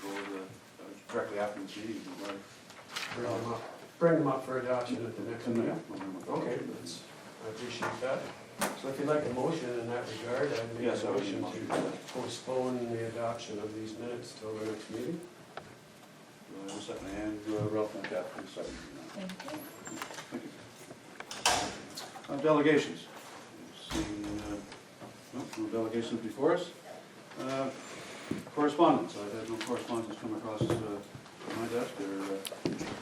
go directly after this meeting. Bring them up for adoption at the next meeting. Okay, Okay. I appreciate that. So if you'd like a motion in that regard, I'd make Yes, a I would motion make a to postpone the adoption of these minutes till the next meeting. Second, and Ralph and Catherine, second. Thank you. Thank you. Delegations. Seeing no delegations before us. Correspondence. I've had no correspondence come across my desk.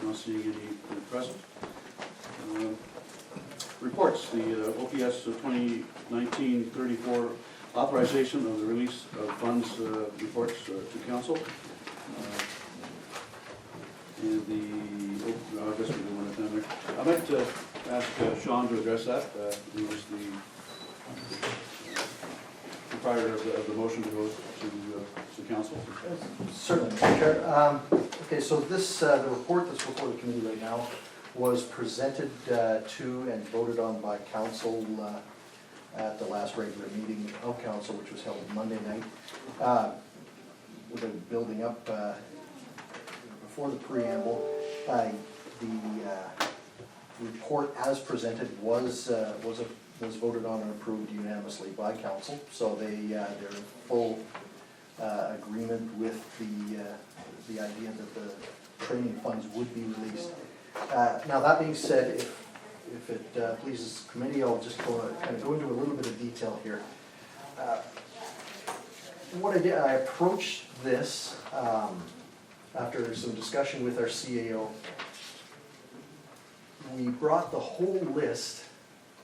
Not seeing any present. Reports. The OPS 2019-34 authorization of the release of funds reports to council. And I guess we'll do one at a time there. I'd like to ask Sean to address that. He was the proprietor of the motion to go to council. Certainly, Mr. Chair. Okay, so this, the report that's before the committee right now was presented to and voted on by council at the last regular meeting of council, which was held Monday night. Without building up before the preamble, the report as presented was voted on and approved unanimously by council. So they're in full agreement with the idea that the training funds would be released. Now that being said, if it pleases the committee, I'll just kind of go into a little bit of detail here. What I did, I approached this after some discussion with our CAO. We brought the whole list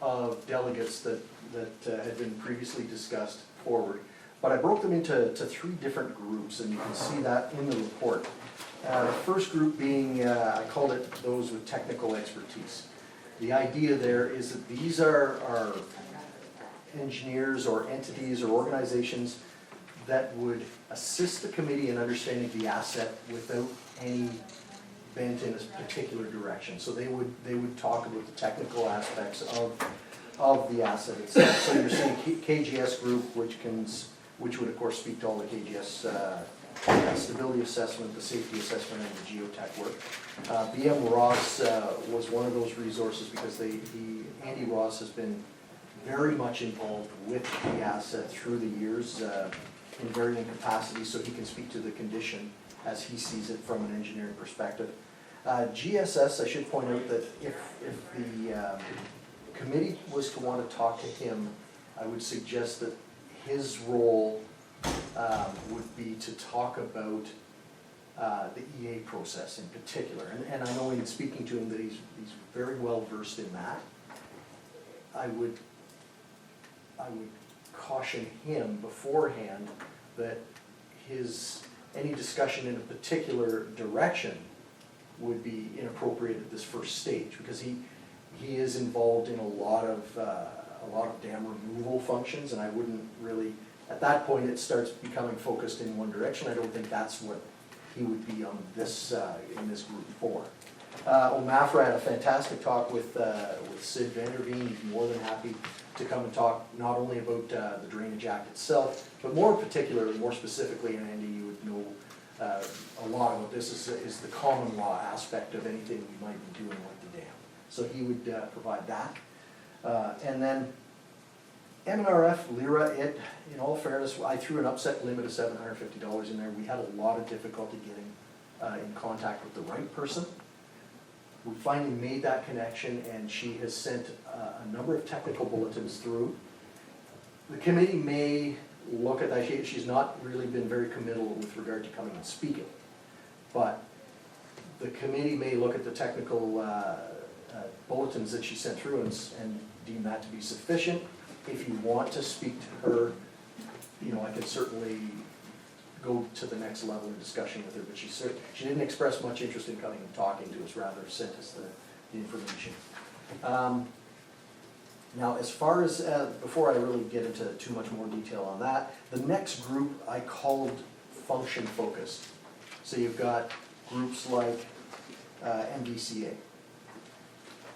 of delegates that had been previously discussed forward, but I broke them into three different groups, and you can see that in the report. The first group being, I called it those with technical expertise. The idea there is that these are engineers or entities or organizations that would assist the committee in understanding the asset without any bent in a particular direction. So they would talk about the technical aspects of the asset itself. So you're seeing KGS group, which would of course speak to all the KGS stability assessment, the safety assessment, and the geotech work. BM Ross was one of those resources because Andy Ross has been very much involved with the asset through the years in varying capacities, so he can speak to the condition as he sees it from an engineering perspective. GSS, I should point out that if the committee was to want to talk to him, I would suggest that his role would be to talk about the EA process in particular. And I know in speaking to him that he's very well versed in that. I would caution him beforehand that any discussion in a particular direction would be inappropriate at this first stage, because he is involved in a lot of dam removal functions, and I wouldn't really, at that point it starts becoming focused in one direction. I don't think that's what he would be on this in this group for. Omafra had a fantastic talk with Sid Vanderveen. He's more than happy to come and talk not only about the Drainage Act itself, but more particularly, more specifically, and Andy, you would know a lot about this, is the common law aspect of anything we might be doing with the dam. So he would provide that. And then MNRF, LIRA, in all fairness, I threw an upset limit of $750 in there. We had a lot of difficulty getting in contact with the right person. We finally made that connection, and she has sent a number of technical bulletins through. The committee may look at that. She's not really been very committal with regard to coming and speaking, but the committee may look at the technical bulletins that she sent through and deem that to be sufficient. If you want to speak to her, I could certainly go to the next level of discussion with her, but she didn't express much interest in coming and talking to us, rather sent us the information. Now, as far as, before I really get into too much more detail on that, the next group I called function focused. So you've got groups like MDCA,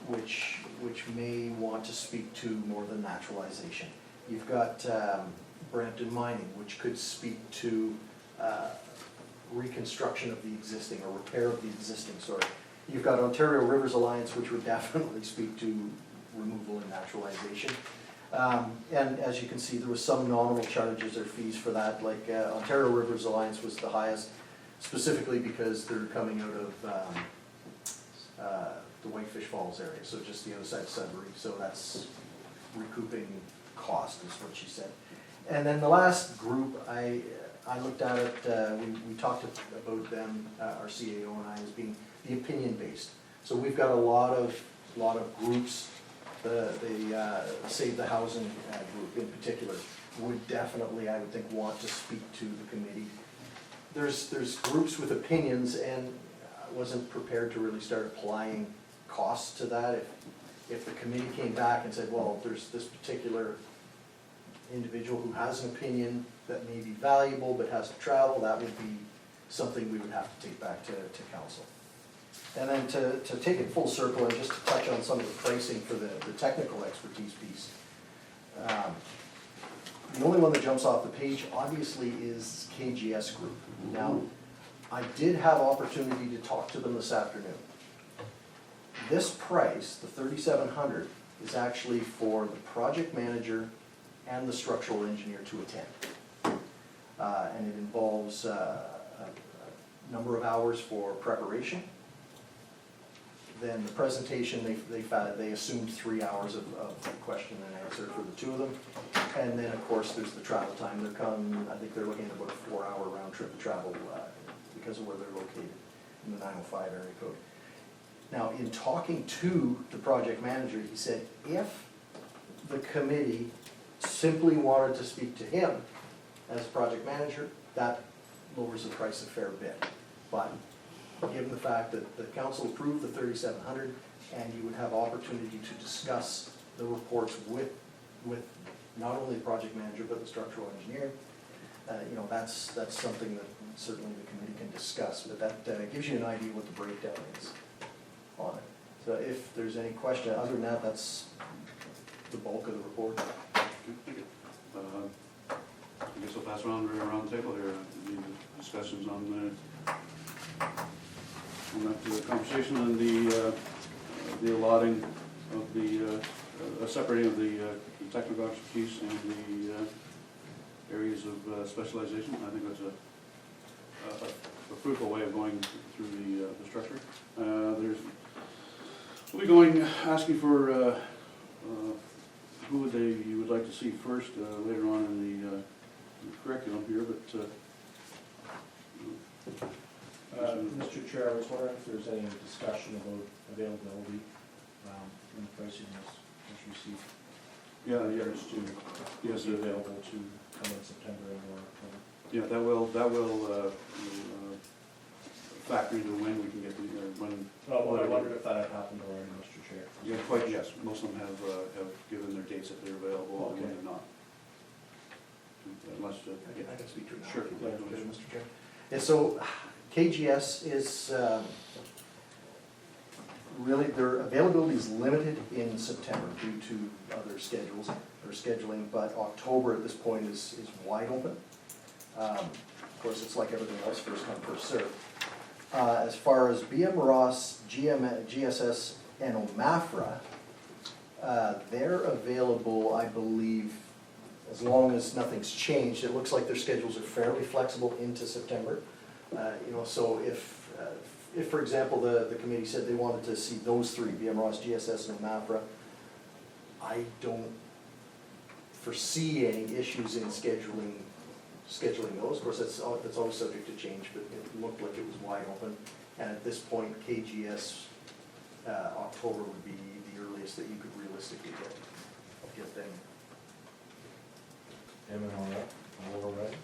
which may want to speak to northern naturalization. You've got Brampton Mining, which could speak to reconstruction of the existing, or repair of the existing, sorry. You've got Ontario Rivers Alliance, which would definitely speak to removal and naturalization. And as you can see, there was some nominal charges or fees for that, like Ontario Rivers Alliance was the highest, specifically because they're coming out of the Whitefish Falls area, so just the other side of Sudbury, so that's recouping cost, is what she said. And then the last group, I looked at it, we talked about them, our CAO and I, as being the opinion-based. So we've got a lot of groups, the Save the Housing group in particular, would definitely, I would think, want to speak to the committee. There's groups with opinions, and I wasn't prepared to really start applying costs to that. If the committee came back and said, well, there's this particular individual who has an opinion that may be valuable but has to travel, that would be something we would have to take back to council. And then to take it full circle and just to touch on some of the pricing for the technical expertise piece. The only one that jumps off the page obviously is KGS Group. Now, I did have opportunity to talk to them this afternoon. This price, the $3,700, is actually for the project manager and the structural engineer to attend. And it involves a number of hours for preparation. Then the presentation, they assumed 3 hours of question and answer for the two of them. And then, of course, there's the travel time. I think they're looking at about a 4-hour round trip of travel because of where they're located in the 905 area code. Now, in talking to the project manager, he said if the committee simply wanted to speak to him as a project manager, that lowers the price a fair bit. But given the fact that the council approved the $3,700, and you would have opportunity to discuss the reports with not only the project manager but the structural engineer, that's something that certainly the committee can discuss. But that gives you an idea what the breakdown is on it. So if there's any question, other than that, that's the bulk of the report. Thank you. I guess I'll pass around the table here, any discussions on that conversation on the allotting of the separating of the technical expertise and the areas of specialization. I think that's a fruitful way of going through the structure. We'll be going asking for who you would like to see first later on in the curriculum here, but. Mr. Chair, I was wondering if there's any discussion about availability when the pricing was received. Yeah, Yes, be available to come in September or October. Yeah, that will factor into when we can get when. Well, I wondered if that had happened already, Mr. Chair. Yeah, quite, yes. Most of them have given their dates that they're available, and when they're not. Unless, I can speak to it now. Sure. if you'd like to, Mr. Chair. And so KGS is really, their availability is limited in September due to other schedules or scheduling, but October at this point is wide open. Of course, it's like everything else, first come, first served. As far as BM Ross, GSS, and OMAFRA, they're available, I believe, as long as nothing's changed. It looks like their schedules are fairly flexible into September. So if, for example, the committee said they wanted to see those three, BM Ross, GSS, and OMAFRA, I don't foresee any issues in scheduling those. Of course, that's always subject to change, but it looked like it was wide open. And at this point, KGS, October would be the earliest that you could realistically get them. All right.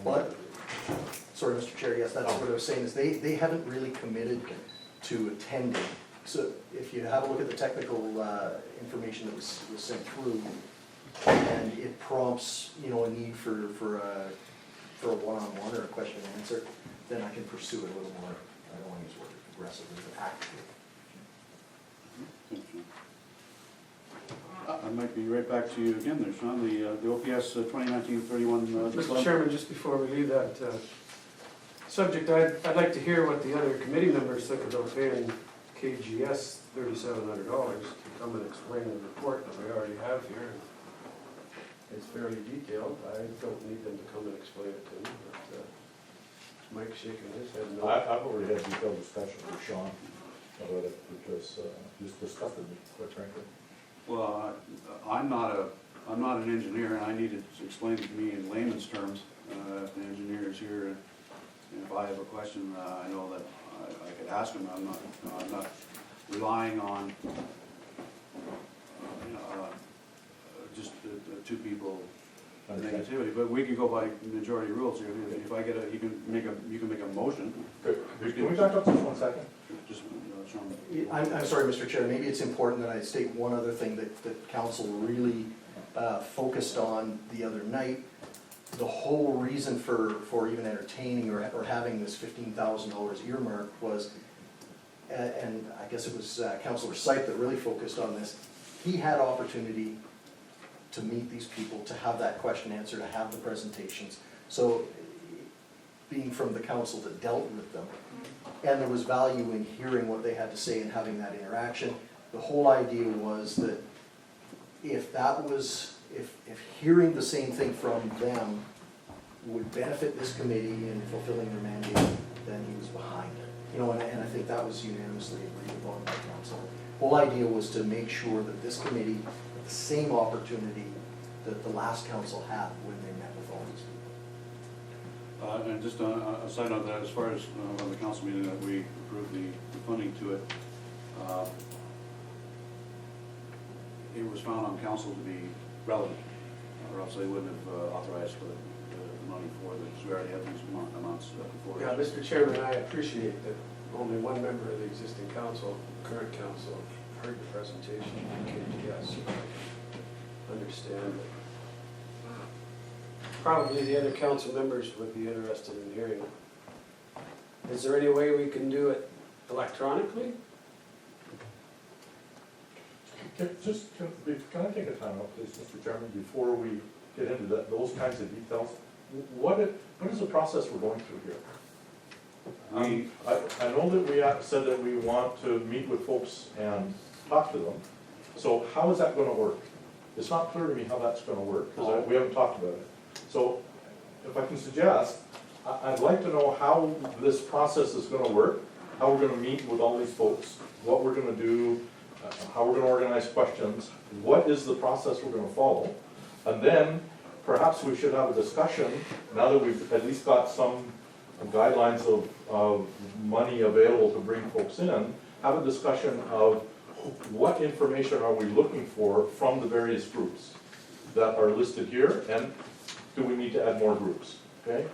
But, sorry, Mr. Chair, yes, that's what I was saying, is they haven't really committed to attending. So if you have a look at the technical information that was sent through, and it prompts, a need for a one-on-one or a question and answer, then I can pursue it a little more, I don't want to use the word aggressively, but actively. I might be right back to you again there, Sean. The OPS 2019-31. Mr. Chairman, just before we leave that, subject, I'd like to hear what the other committee members think about paying KGS $3,700 to come and explain the report that we already have here. It's fairly detailed. I don't need them to come and explain it to me, but Mike's shaking his head no. I've already had detailed discussion with Sean about it, because he's discussed with me, quite frankly. Well, I'm not an engineer, and I need it explained to me in layman's terms. If the engineer is here, and if I have a question, I know that I could ask him. I'm not relying on, just the two people negativity, but we can go by majority rules here. If I get you can make a motion. Can we talk about this 1 second? Just, Sean. I'm sorry, Mr. Chair, maybe it's important that I state one other thing that council really focused on the other night. The whole reason for even entertaining or having this $15,000 earmarked was, and I guess it was Councillor Sype that really focused on this, he had opportunity to meet these people, to have that question answered, to have the presentations. So, being from the council that dealt with them, and there was value in hearing what they had to say and having that interaction. The whole idea was that if hearing the same thing from them would benefit this committee in fulfilling their mandate, then he was behind it. You know, and I think that was unanimously agreed upon by council. The whole idea was to make sure that this committee had the same opportunity that the last council had when they met with all these people. And just a side note that, as far as on the council meeting that we approved the funding to it, it was found on council to be relevant, or else they wouldn't have authorized for the money for it, because we already have these amounts before. Yeah, Mr. Chairman, I appreciate that only one member of the existing council, current council, heard the presentation from KGS. I understand that probably the other council members would be interested in hearing it. Is there any way we can do it electronically? Can I take a time out, please, Mr. Chairman, before we get into those kinds of details? What is the process we're going through here? I know that we said that we want to meet with folks and talk to them. So how is that going to work? It's not clear to me how that's going to work, because we haven't talked about it. So if I can suggest, I'd like to know how this process is going to work, how we're going to meet with all these folks, what we're going to do, how we're going to organize questions, what is the process we're going to follow, and then perhaps we should have a discussion, now that we've at least got some guidelines of money available to bring folks in, have a discussion of what information are we looking for from the various groups that are listed here, and do we need to add more groups, okay?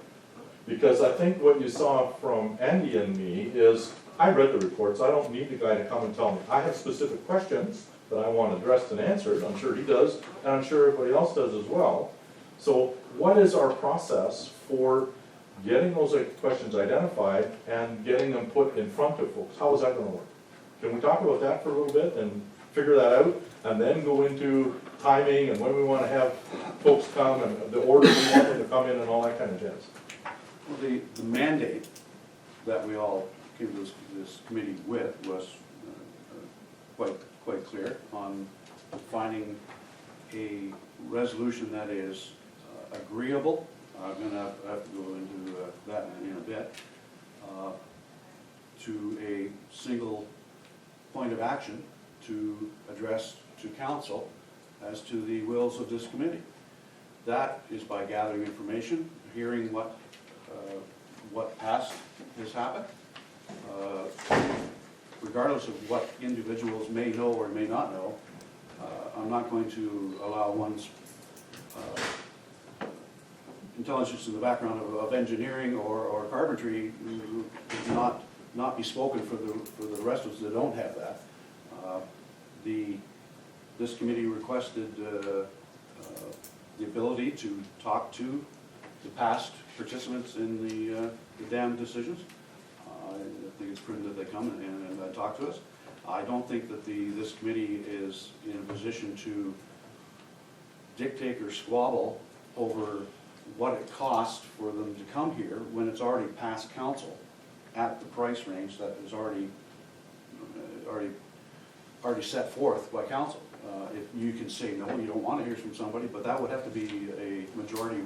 Because I think what you saw from Andy and me is, I read the reports, I don't need the guy to come and tell me. I have specific questions that I want addressed and answered, I'm sure he does, and I'm sure everybody else does as well. So what is our process for getting those questions identified and getting them put in front of folks? How is that going to work? Can we talk about that for a little bit and figure that out, and then go into timing and when we want to have folks come and the order we want them to come in and all that kind of jazz? Well, the mandate that we all came to this committee with was quite clear on finding a resolution that is agreeable. I'm going to have to go into that in a bit, to a single point of action to address to council as to the wills of this committee. That is by gathering information, hearing what past has happened, regardless of what individuals may know or may not know. I'm not going to allow one's intelligence in the background of engineering or carpentry not be spoken for the rest of us that don't have that. This committee requested the ability to talk to the past participants in the dam decisions. I think it's prudent that they come and talk to us. I don't think that this committee is in a position to dictate or squabble over what it costs for them to come here when it's already passed council at the price range that is already set forth by council. If you can say, no, you don't want to hear from somebody, but that would have to be a majority,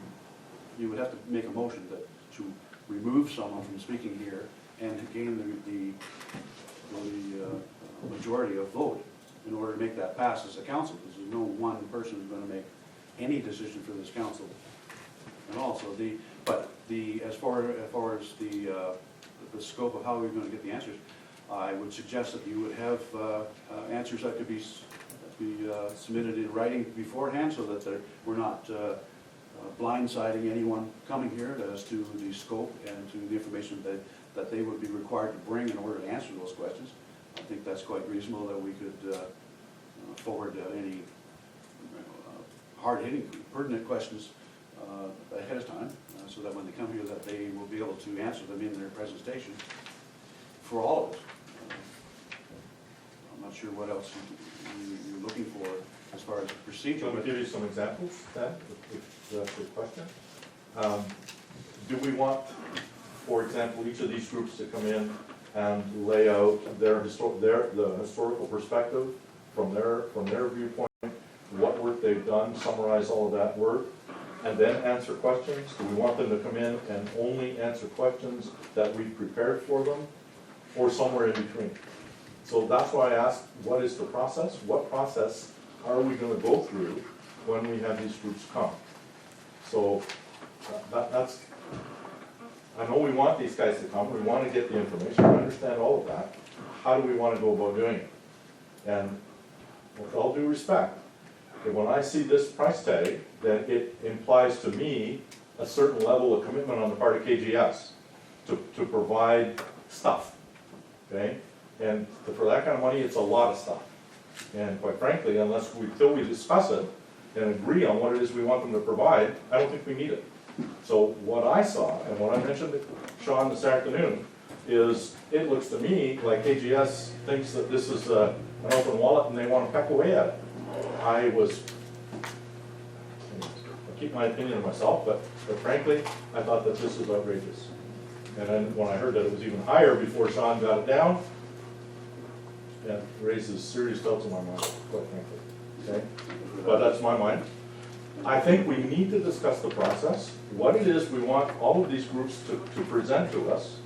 you would have to make a motion to remove someone from speaking here and to gain the majority of vote in order to make that pass as a council, because there's no one person who's going to make any decision for this council. And also as far as the scope of how we're going to get the answers, I would suggest that you would have answers that could be submitted in writing beforehand, so that we're not blindsiding anyone coming here as to the scope and to the information that they would be required to bring in order to answer those questions. I think that's quite reasonable that we could forward any hard-hitting, pertinent questions ahead of time, so that when they come here, that they will be able to answer them in their presentation for all of us. I'm not sure what else you're looking for as far as procedure. Let me give you some examples then, if that's your question. Do we want, for example, each of these groups to come in and lay out the historical perspective from their viewpoint, what work they've done, summarize all of that work, and then answer questions? Do we want them to come in and only answer questions that we've prepared for them, or somewhere in between? So that's why I asked, what is the process? What process are we going to go through when we have these groups come? So that's, I know we want these guys to come, we want to get the information, I understand all of that. How do we want to go about doing it? And with all due respect, okay, when I see this price tag, then it implies to me a certain level of commitment on the part of KGS to provide stuff, okay? And for that kind of money, it's a lot of stuff. And quite frankly, until we discuss it and agree on what it is we want them to provide, I don't think we need it. So what I saw, and what I mentioned to Sean this afternoon, is it looks to me like KGS thinks that this is an open wallet and they want to peck away at it. I'll keep my opinion to myself, but frankly, I thought that this was outrageous. And then when I heard that it was even higher before Sean got it down, it raises serious doubts in my mind, quite frankly. Okay? But that's my mind. I think we need to discuss the process, what it is we want all of these groups to present to us,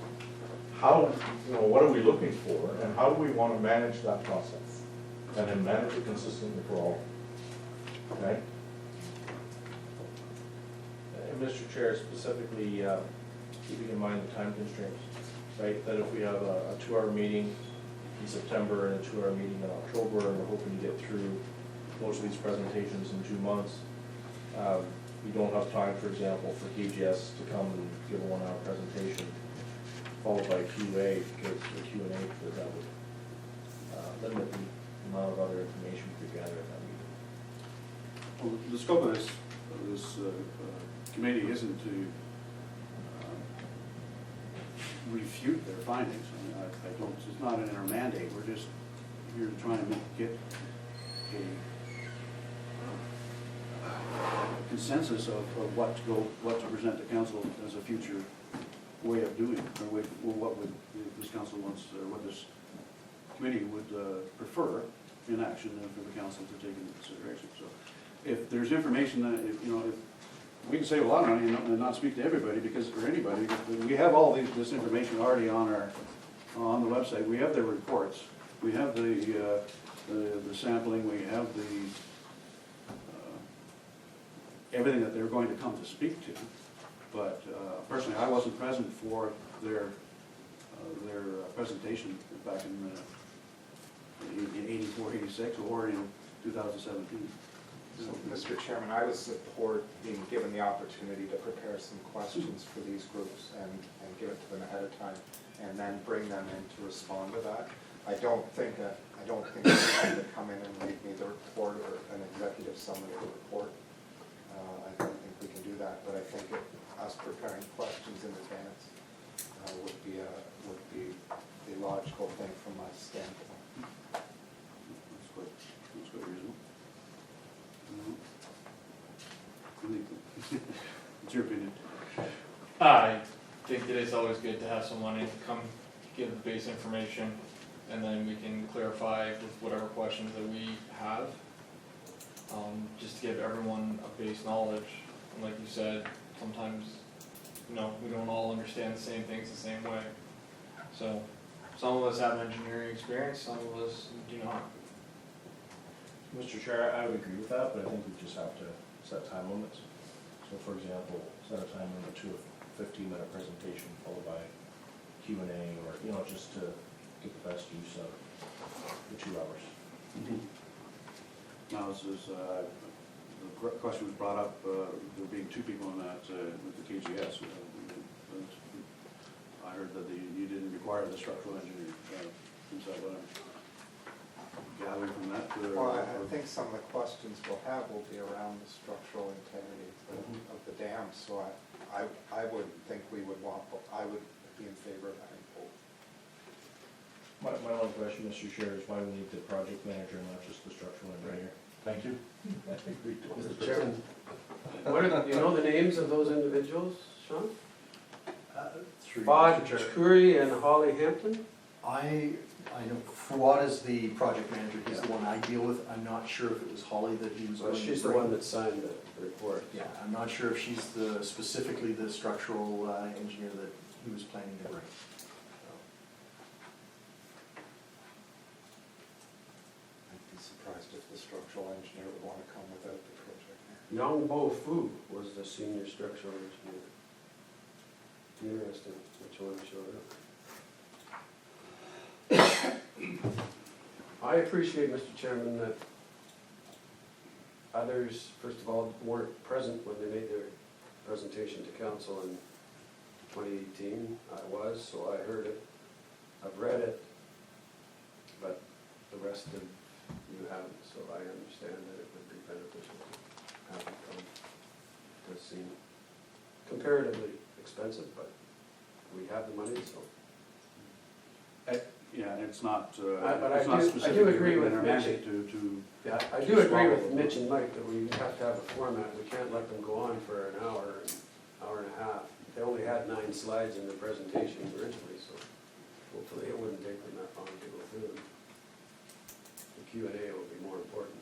how, what are we looking for, and how do we want to manage that process, and then manage it consistently for all. Okay? And Mr. Chair, specifically keeping in mind the time constraints, right? That if we have a 2-hour meeting in September and a 2-hour meeting in October, and we're hoping to get through most of these presentations in 2 months, we don't have time, for example, for KGS to come and give a 1-hour presentation, followed by QA, because the Q&A, because that would limit the amount of other information we could gather at that meeting. Well, the scope of this committee isn't to refute their findings. I mean, I don't. It's not in our mandate. We're just here to try and get a consensus of what to present to council as a future way of doing, or what would this council wants, or what this committee would prefer in action for the council to take into consideration. So, if there's information that if we can save a lot of money and not speak to everybody, because for anybody, we have all this information already on the website. We have their reports, we have the sampling, we have the everything that they're going to come to speak to. But personally, I wasn't present for their presentation back in 84, 86, or in 2017. So, Mr. Chairman, I would support being given the opportunity to prepare some questions for these groups and give it to them ahead of time, and then bring them in to respond to that. I don't think they have to come in and read me the report or an executive summary of the report. I don't think we can do that, but I think us preparing questions in advance would be a logical thing from my standpoint. That's quite reasonable. It's your opinion? I think that it's always good to have someone in come give the base information, and then we can clarify with whatever questions that we have. Just to give everyone a base knowledge, and like you said, sometimes, we don't all understand the same things the same way. So, some of us have engineering experience, some of us do not. Mr. Chair, I would agree with that, but I think we just have to set time limits. So for example, set a time limit to a 15-minute presentation followed by Q&A, or, just to get the best use of the 2 hours. Now, this is, the question was brought up, there being 2 people on that, with the KGS. I heard that you didn't require the structural engineer. Is that what I'm gathering from that? Well, I think some of the questions we'll have will be around the structural integrity of the dam, so I would think we would I would be in favor of having both. My only question, Mr. Chair, is why we need the project manager, not just the structural engineer? Thank you. Mr. Chairman, do you know the names of those individuals, Sean? Fuad Churi and Holly Hampton? I know Fuad is the project manager, he's the one I deal with. I'm not sure if it was Holly that he was Well, going to she's the bring. one that signed the report. Yeah, I'm not sure if she's specifically the structural engineer that he was planning to bring. I'd be surprised if the structural engineer would want to come without the project manager. Yang Bo Fu was the senior structural engineer. Interesting, which one showed up. I appreciate, Mr. Chairman, that others, first of all, weren't present when they made their presentation to council in 2018. I was, so I heard it. I've read it, but the rest of you haven't, so I understand that it would be beneficial to have it come. It does seem comparatively expensive, but we have the money, so. Yeah, it's not, But I it's not do specifically agree written in with our Mitch. mandate to. Yeah, I do agree with Mitch and Mike that we have to have a format. We can't let them go on for an hour and a half. They only had 9 slides in the presentation originally, so hopefully it wouldn't take them that long to go through them. The Q&A will be more important.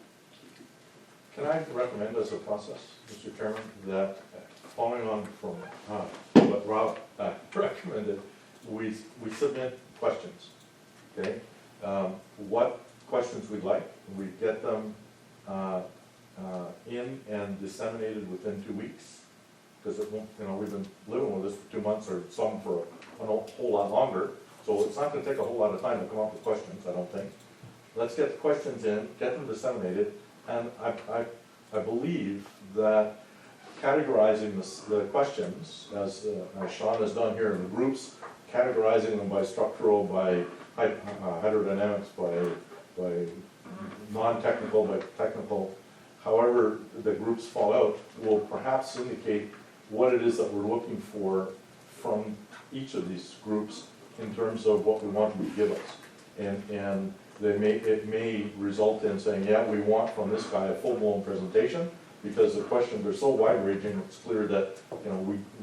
Can I recommend as a process, Mr. Chairman, that following on from what Rob recommended, we submit questions, okay? What questions we'd like, we get them in and disseminated within 2 weeks, because it won't, we've been living with this for 2 months or some for a whole lot longer, so it's not gonna take a whole lot of time to come up with questions, I don't think. Let's get the questions in, get them disseminated, and I believe that categorizing the questions, as Sean has done here in the groups, categorizing them by structural, by hydrodynamics, by non-technical, by technical, however the groups fall out, will perhaps indicate what it is that we're looking for from each of these groups in terms of what we want them to give us. And it may result in saying, yeah, we want from this guy a full-blown presentation, because the questions are so wide-ranging, it's clear that,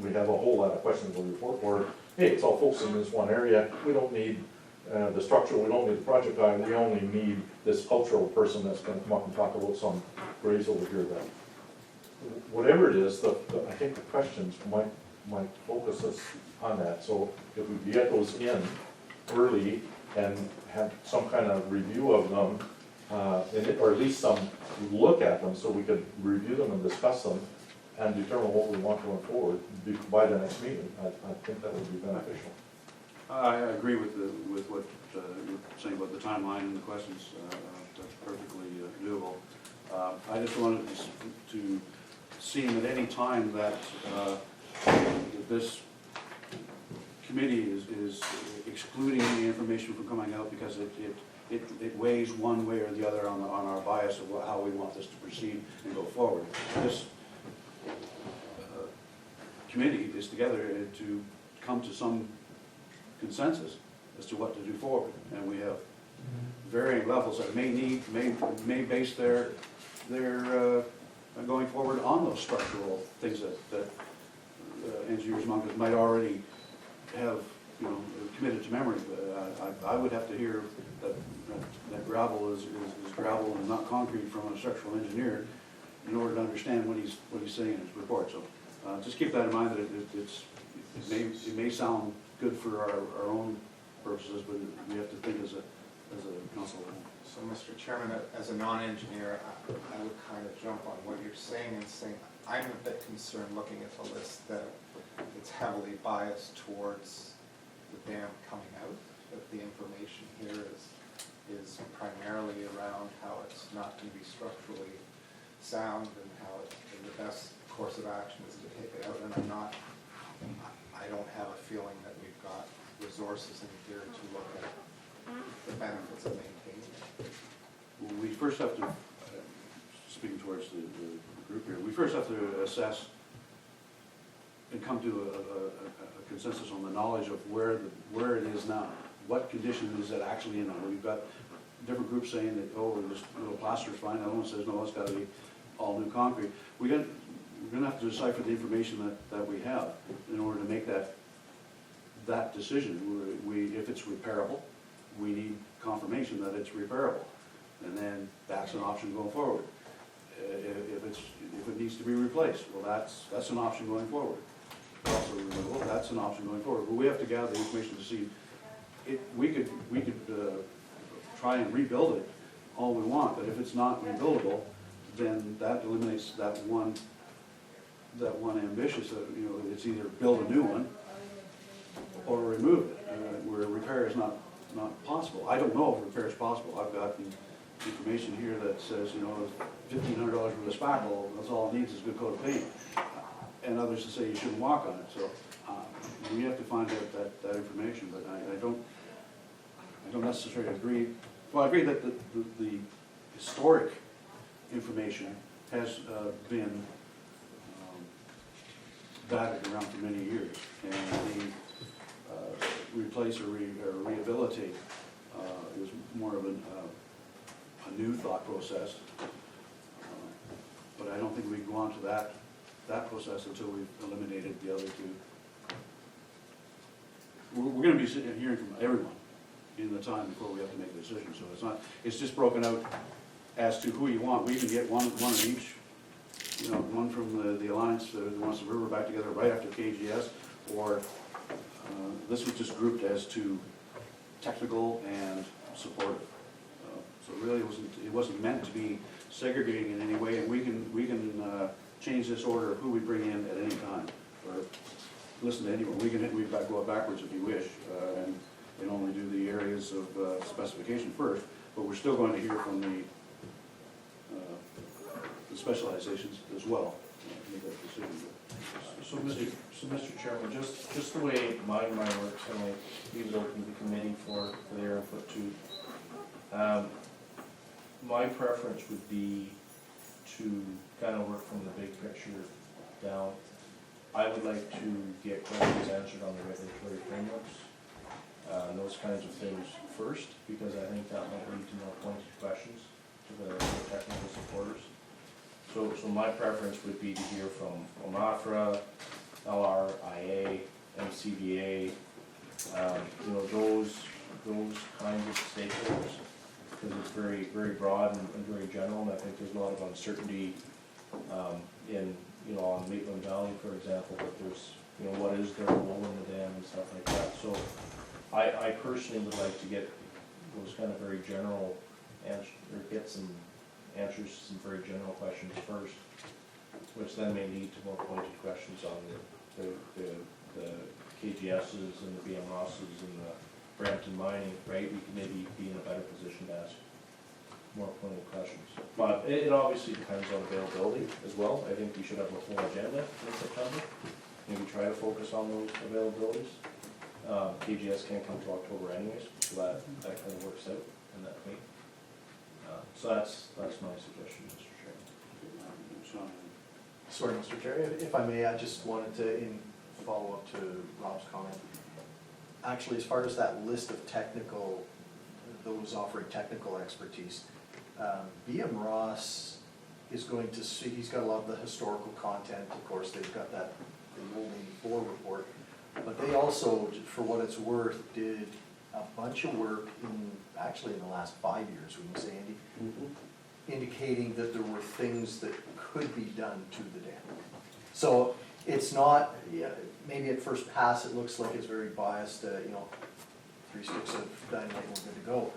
we have a whole lot of questions to report, or, hey, it's all focused in this one area, we don't need the structural, we don't need the project guy, we only need this cultural person that's gonna come up and talk about some graves over here that. Whatever it is, I think the questions might focus us on that, so if we get those in early and have some kind of review of them, or at least some look at them, so we could review them and discuss them and determine what we want going forward by the next meeting, I think that would be beneficial. I agree with what you're saying about the timeline and the questions. That's perfectly doable. I just wanted to see at any time that this committee is excluding the information from coming out because it weighs one way or the other on our bias of how we want this to proceed and go forward. This committee is together to come to some consensus as to what to do forward, and we have varying levels that may base their going forward on those structural things that engineers among us might already have, you know, committed to memory. I would have to hear that gravel is gravel and not concrete from a structural engineer in order to understand what he's saying in his report. So just keep that in mind, that it may sound good for our own purposes, but we have to think as a council. So, Mr. Chairman, as a non-engineer, I would kind of jump on what you're saying and saying, I'm a bit concerned looking at the list that it's heavily biased towards the dam coming out, that the information here is primarily around how it's not going to be structurally sound and how the best course of action is to take it out. And I don't have a feeling that we've got resources in here to look at the benefits of maintaining it. We first have to, speaking towards the group here, we first have to assess and come to a consensus on the knowledge of where it is now. What condition is it actually in now? We've got different groups saying that, oh, this little plaster's fine. Another one says, no, it's got to be all new concrete. We're going to have to decipher the information that we have in order to make that decision. If it's repairable, we need confirmation that it's repairable, and then that's an option going forward. If it needs to be replaced, well, that's an option going forward. Also removal, that's an option going forward. But we have to gather the information to see. We could try and rebuild it all we want, but if it's not rebuildable, then that eliminates that one ambitious. You know, it's either build a new one or remove it, where repair is not possible. I don't know if repair is possible. I've got the information here that says, you know, $1,500 worth of spackle, that's all it needs is a good coat of paint. And others to say you shouldn't walk on it. So we have to find out that information, but I don't necessarily agree. Well, I agree that the historic information has been batted around for many years, and the replace or rehabilitate is more of a new thought process. But I don't think we can go on to that process until we've eliminated the other two. We're going to be hearing from everyone in the time before we have to make a decision. So it's just broken out as to who you want. We can get one of each. You know, one from the Alliance that wants the river back together right after KGS, or this was just grouped as to technical and supportive. So really, it wasn't meant to be segregating in any way, and we can change this order of who we bring in at any time, or listen to anyone. We go backwards if you wish, and only do the areas of specification first, but we're still going to hear from the specializations as well, to make that decision. So Mr. Chairman, just the way my mind works, and I leave it open to the committee for their input too. My preference would be to kind of work from the big picture down. I would like to get questions answered on the regulatory frameworks, those kinds of things first, because I think that might lead to more pointed questions to the technical supporters. So my preference would be to hear from OMAFRA, LRIA, MCVA, you know, those kinds of stakeholders, because it's very, very broad and very general, and I think there's a lot of uncertainty in, you know, on Maitland Valley, for example, that there's, you know, what is their role in the dam and stuff like that. So I personally would like to get those kind of very general answers, or get some answers to some very general questions first, which then may lead to more pointed questions on the KGSs and the BM Rosses and the Brampton mining, right? We can maybe be in a better position to ask more pointed questions. But it obviously depends on availability as well. I think we should have a full agenda in September. Maybe try to focus on those availabilities. KGS can't come to October anyways, so that kind of works out in that way. So that's my suggestion, Mr. Chairman. Sorry, Mr. Chair, if I may, I just wanted to, in follow-up to Rob's comment, actually, as far as that list of technical, those offering technical expertise, BM Ross is going to see, he's got a lot of the historical content, of course, they've got that the old 84 report. But they also, for what it's worth, did a bunch of work actually in the last 5 years, wouldn't you say, Andy? Indicating that there were things that could be done to the dam. So it's not, maybe at first pass it looks like it's very biased, 3 sticks of dynamite and we're good to go.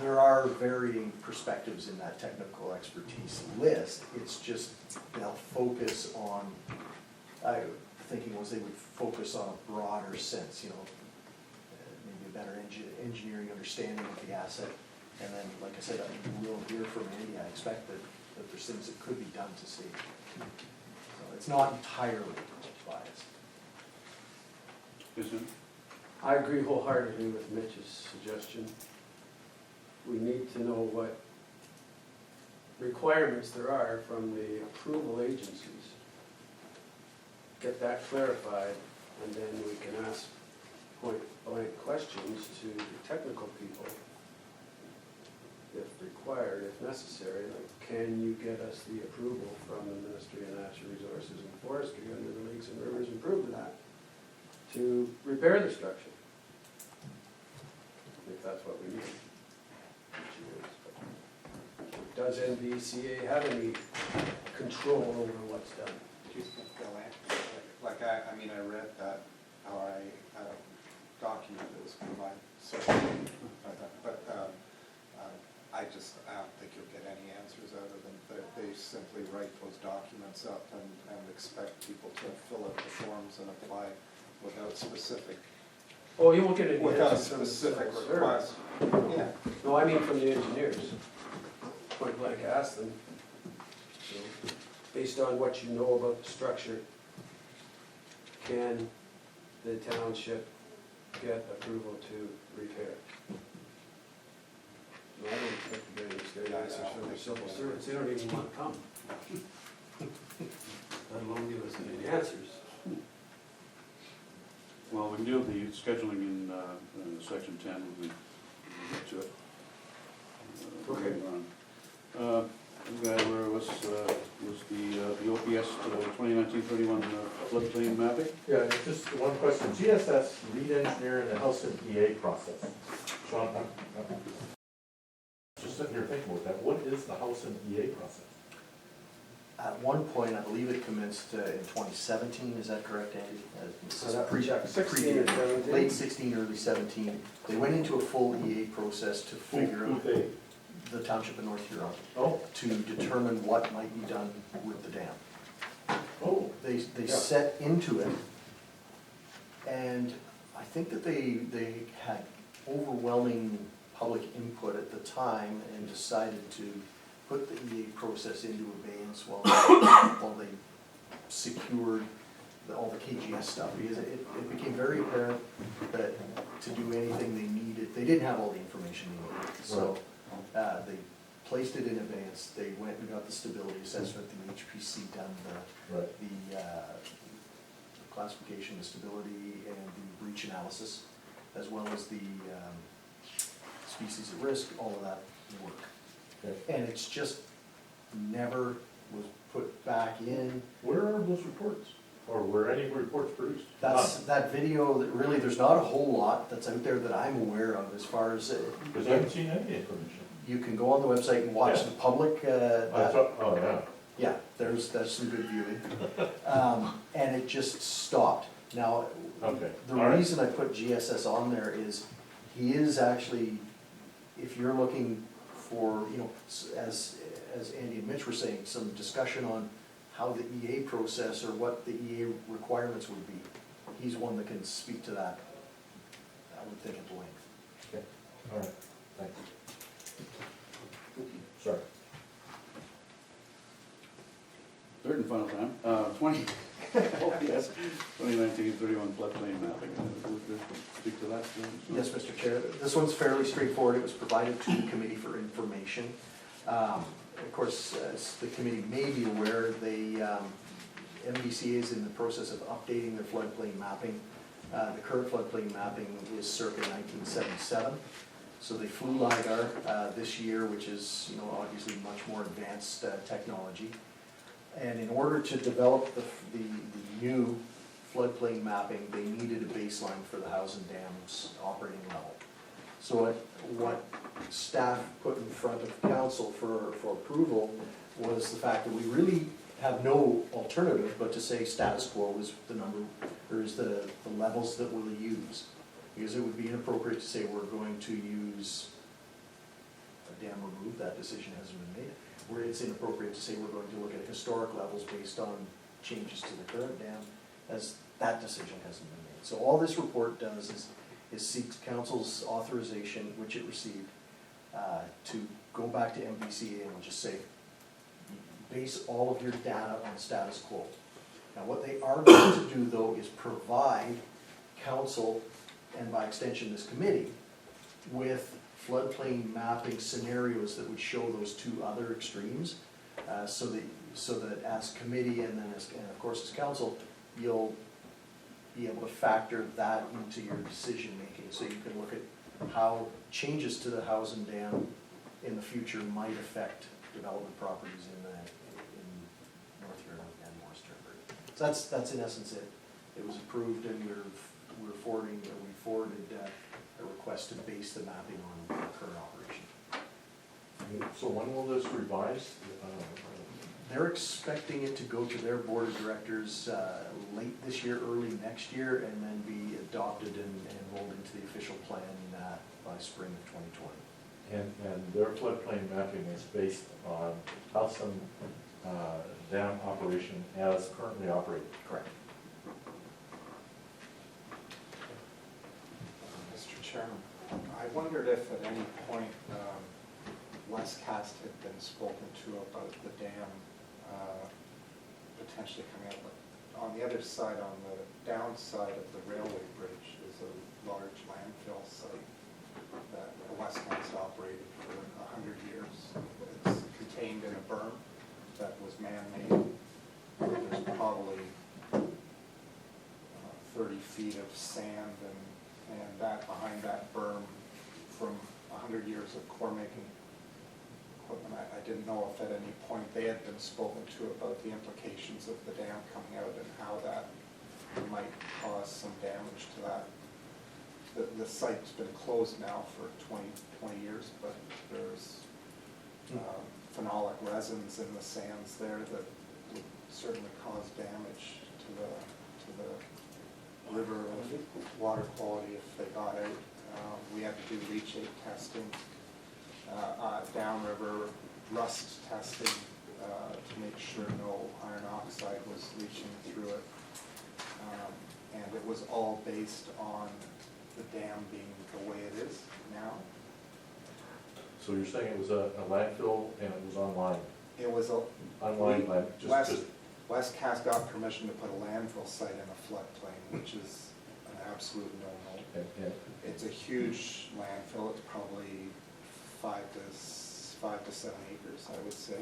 There are varying perspectives in that technical expertise list. It's just they'll focus on, thinking was they would focus on a broader sense, maybe a better engineering understanding of the asset. And then, like I said, I will hear from Andy. I expect that there's things that could be done to save. So it's not entirely biased. Isn't? I agree wholeheartedly with Mitch's suggestion. We need to know what requirements there are from the approval agencies. Get that clarified, and then we can ask point blank questions to the technical people, if required, if necessary, like, can you get us the approval from the Ministry of Natural Resources and Forestry under the Lakes and Rivers Improvement Act to repair the structure? If that's what we need. Does NVCA have any control over what's done? Do you think they'll answer? Like, I read that document that was provided, so, but I don't think you'll get any answers out of them. They simply write those documents up and expect people to fill out the forms and apply without specific, Oh, you won't get any without answers from the specific civil requests. service. Yeah. No, I mean from the engineers. Point blank ask them, based on what you know about the structure, can the township get approval to repair? No, I don't expect to get any straight answers from the civil service. They don't even want to come. Let alone give us any answers. Well, we can deal with the scheduling in section 10 when we get to it. Okay. Later on. Where was the OPS 2019-31 floodplain mapping? Yeah, just one question. GSS lead engineer in the Howson EA process. Sean, just sitting here thinking about that. What is the Howson EA process? At one point, I believe it commenced in 2017, is that correct, Andy? So that pre-check 16 or 17? Late 16, early 17. They went into a full EA process to figure out Who they? the township of North Huron, Oh, to determine what might be done with the dam. oh, They Yeah. set into it, and I think that they had overwhelming public input at the time and decided to put the EA process into abeyance while they secured all the KGS stuff, because it became very apparent that to do anything they needed, they didn't have all the information they needed. So they placed it in abeyance. They went and got the stability assessment, the HPC done right. the classification, the stability, and the breach analysis, as well as the species at risk, all of that work. Okay. And it's just never was put back in. Where are those reports? Or were any reports produced? That's, that video, that really, there's not a whole lot that's out there that I'm aware of as far as, Because I haven't seen any information. you can go on the website and watch Yeah. the public, I thought, oh, yeah. yeah, that's some good viewing. And it just stopped. Now, Okay. the All right. reason I put GSS on there is, he is actually, if you're looking for, as Andy and Mitch were saying, some discussion on how the EA process or what the EA requirements would be, he's one that can speak to that, I would think, at length. Okay, all right, thank you. Sorry. Third and final time, 2019-31 floodplain mapping. Speak to that. Yes, Mr. Chair, this one's fairly straightforward. It was provided to the committee for information. Of course, as the committee may be aware, MVCA is in the process of updating their floodplain mapping. The current floodplain mapping is circa 1977. So they flew LiDAR this year, which is obviously much more advanced technology. And in order to develop the new floodplain mapping, they needed a baseline for the Howson Dam's operating level. So what staff put in front of council for approval was the fact that we really have no alternative but to say status quo is the number, or is the levels that we'll use. Because it would be inappropriate to say we're going to use a dam removed, that decision hasn't been made. Where it's inappropriate to say we're going to look at historic levels based on changes to the current dam, as that decision hasn't been made. So all this report does is seeks council's authorization, which it received, to go back to MVCA and just say, base all of your data on status quo. Now, what they are going to do, though, is provide council, and by extension this committee, with floodplain mapping scenarios that would show those two other extremes, so that as committee and then and of course as council, you'll be able to factor that into your decision making, so you can look at how changes to the Howson Dam in the future might affect development properties in North Huron and Morris Turnberg. So that's in essence it. It was approved, and we forwarded a request to base the mapping on current operation. So when will this revise? They're expecting it to go to their board of directors late this year, early next year, and then be adopted and rolled into the official plan by spring of 2020. And their floodplain mapping is based on Howson Dam operation as currently operated. Correct. Mr. Chairman, I wondered if at any point West Cast had been spoken to about the dam potentially coming out. But on the other side, on the downside of the railway bridge, is a large landfill site that West Cast operated for 100 years. It's contained in a berm that was man-made. There's probably 30 feet of sand and that behind that berm from 100 years of core making equipment. I didn't know if at any point they had been spoken to about the implications of the dam coming out and how that might cause some damage to that. The site's been closed now for 20 years, but there's phenolic resins in the sands there that would certainly cause damage to the river water quality if they got out. We had to do leachate testing, downriver rust testing to make sure no iron oxide was leaching through it. And it was all based on the dam being the way it is now. So you're saying it was a landfill and it was online? It was a, Online land, West Cast got permission to put a landfill site in a floodplain, which is an absolute no-no. and It's a huge landfill. It's probably 5 to 7 acres, I would say,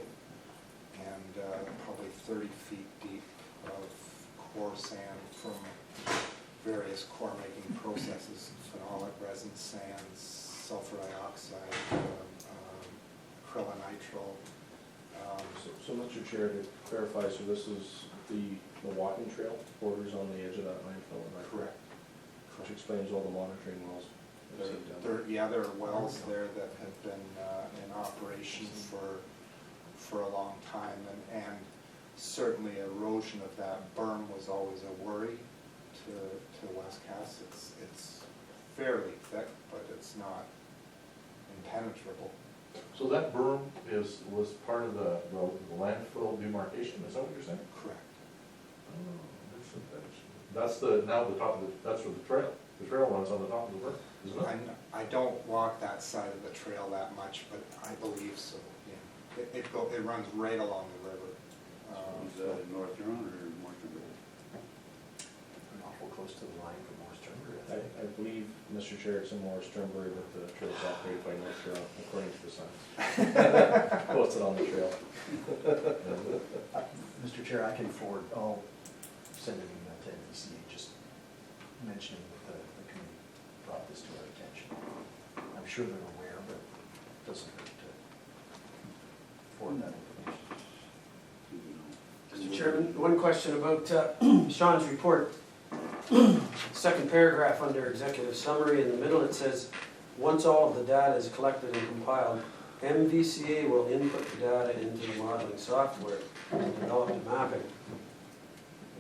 and probably 30 feet deep of core sand from various core making processes: phenolic resin sands, sulfur dioxide, acrylonitrile. So Mr. Chair, to clarify, so this is the walking trail borders on the edge of that landfill, right? Correct. Which explains all the monitoring wells. There are wells there that have been in operation for a long time, and certainly erosion of that berm was always a worry to West Cast. It's fairly thick, but it's not impenetrable. so that berm was part of the landfill demarcation, is that what you're saying? Correct. That's now the top of that's where the trail runs on the top of the berm, isn't it? I don't walk that side of the trail that much, but I believe so, yeah. It runs right along the river. Is that in North Huron or Morris Turnberg? An awful close to the line for Morris Turnberg, I think. I believe, Mr. Chair, it's in Morris Turnberg that the trail is operated by North Huron, according to the signs. Posted on the trail. Mr. Chair, I can forward, I'll send an email to NBCA just mentioning that the committee brought this to our attention. I'm sure they're aware, but it doesn't hurt to forward that information. Chairman, one question about Sean's report. Second paragraph under executive summary, in the middle it says, once all of the data is collected and compiled, MVCA will input the data into the modeling software and develop the mapping.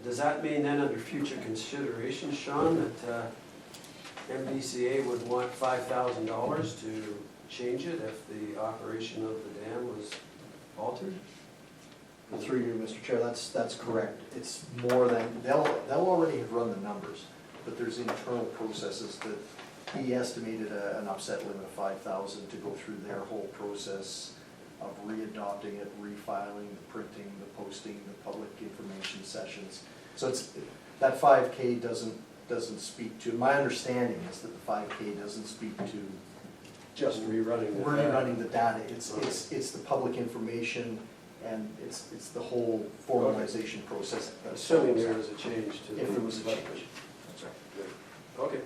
Does that mean then under future consideration, Sean, that MVCA would want $5,000 to change it if the operation of the dam was altered? Through you, Mr. Chair, that's correct. It's more than, they'll already have run the numbers, but there's internal processes that he estimated an upset limit of 5,000 to go through their whole process of readopting it, refiling, the printing, the posting, the public information sessions. So it's, that 5K doesn't speak to, my understanding is that the 5K doesn't speak to Just rerunning the data. rerunning the data. It's the public information, and it's the whole formalization process. Assuming there was a change to. If there was a change. That's right. Okay.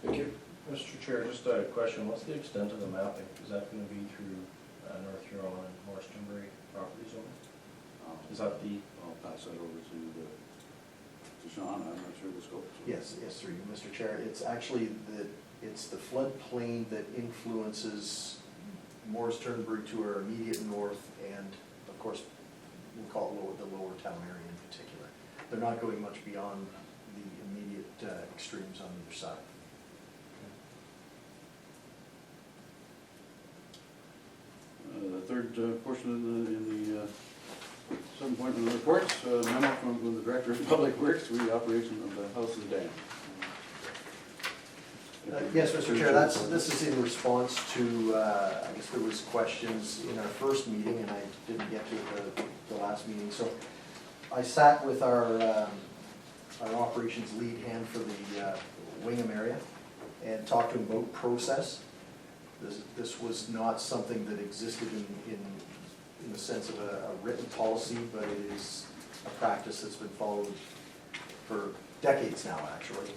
Thank you. Mr. Chair, just a question, what's the extent of the mapping? Is that gonna be through North Huron and Morstonbury property zone? Is that the? I'll pass that over to Sean, I'm not sure the scope. Yes, through you, Mr. Chair. It's actually it's the floodplain that influences Morris Turnberry to our immediate north, and of course, we'll call it the lower town area in particular. They're not going much beyond the immediate extremes on either side. The third portion in the 7.1 of the reports, memo from the Director of Public Works, re-operation of the Howson Dam. Yes, Mr. Chair, this is in response to, I guess there was questions in our first meeting, and I didn't get to it the last meeting. So I sat with our operations lead hand for the Wingham area and talked to him about process. This was not something that existed in the sense of a written policy, but it is a practice that's been followed for decades now, actually.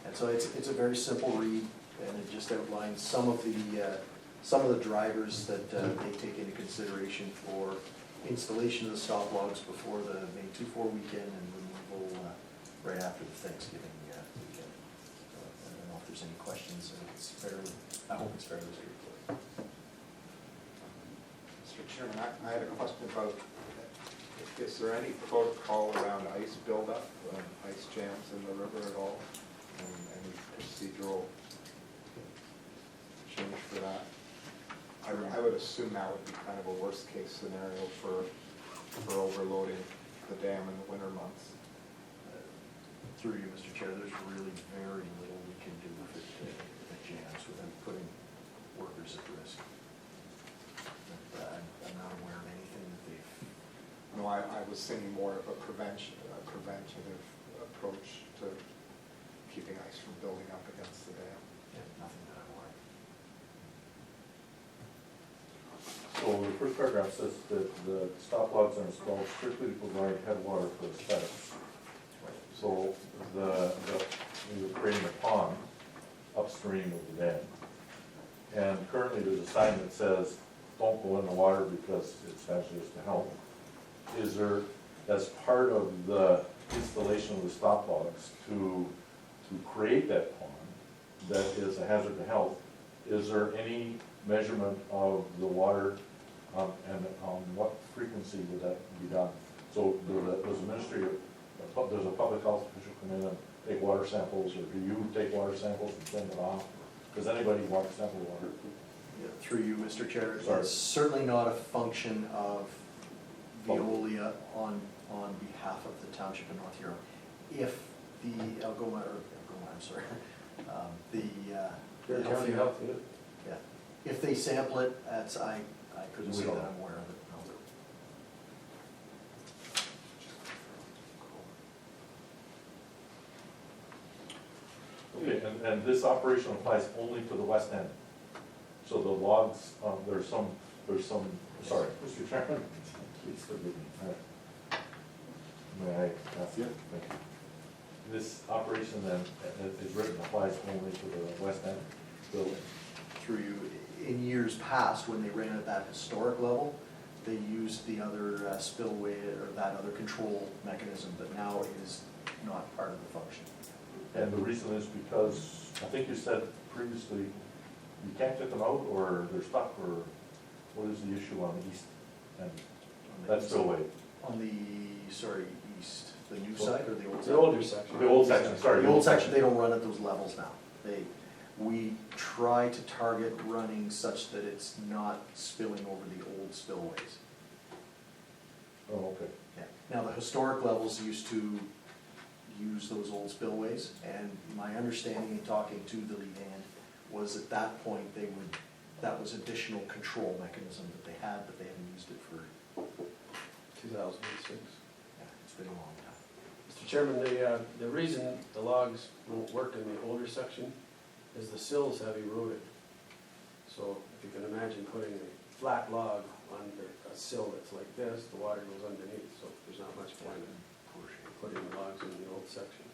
And so it's a very simple read, and it just outlines some of the drivers that they take into consideration for installation of the stop logs before the May 2/4 weekend and removal right after the Thanksgiving weekend. So I don't know if there's any questions. I hope it's fairly straightforward. Mr. Chairman, I had a question about, is there any protocol around ice buildup, ice jams in the river at all? Any procedural change for that? I would assume that would be kind of a worst case scenario for overloading the dam in the winter months. Through you, Mr. Chair, there's really very little we can do if it jams without putting workers at risk. But, I'm not aware of anything that they've. No, I was thinking more of a preventative approach to keeping ice from building up against the dam. Yeah, nothing that I'm aware of. So the first paragraph says that the stop logs are installed strictly to provide headwater for aesthetics. So you're creating a pond upstream of the dam. And currently there's a sign that says, don't go in the water because it's hazardous to health. Is there, as part of the installation of the stop logs to create that pond that is a hazard to health, is there any measurement of the water and on what frequency would that be done? So does the ministry, does a public health official come in and take water samples, or do you take water samples and send it off? Does anybody want to sample water? Yeah, through you, Mr. Chair. Sorry. It's certainly not a function of Veolia on behalf of the Township of North Huron. If the Your county health unit. Yeah, if they sample it, I couldn't say that I'm aware of it, no. Okay, and this operation applies only to the west end. So the logs, there's some, sorry, Mr. Chairman, please forgive me. May I ask you? Thank you. This operation then, is written, applies only to the west end building? Through you, in years past, when they ran at that historic level, they used the other spillway or that other control mechanism, but now it is not part of the function. And the reason is because, I think you said previously, you can't get them out, or they're stuck, or what is the issue on the east end? That's spillway. On the, sorry, east, the new side or the old The side? older section. The old section, sorry. The old section, they don't run at those levels now. We try to target running such that it's not spilling over the old spillways. Oh, okay. Yeah. Now, the historic levels used to use those old spillways, and my understanding in talking to the lead hand was at that point, that was additional control mechanism that they had, but they haven't used it for, 2006. yeah, it's been a long time. Mr. Chairman, the reason the logs won't work in the older section is the sills have eroded. So if you can imagine putting a flat log under a sill that's like this, the water goes underneath, so there's not much point in putting the logs in the old section.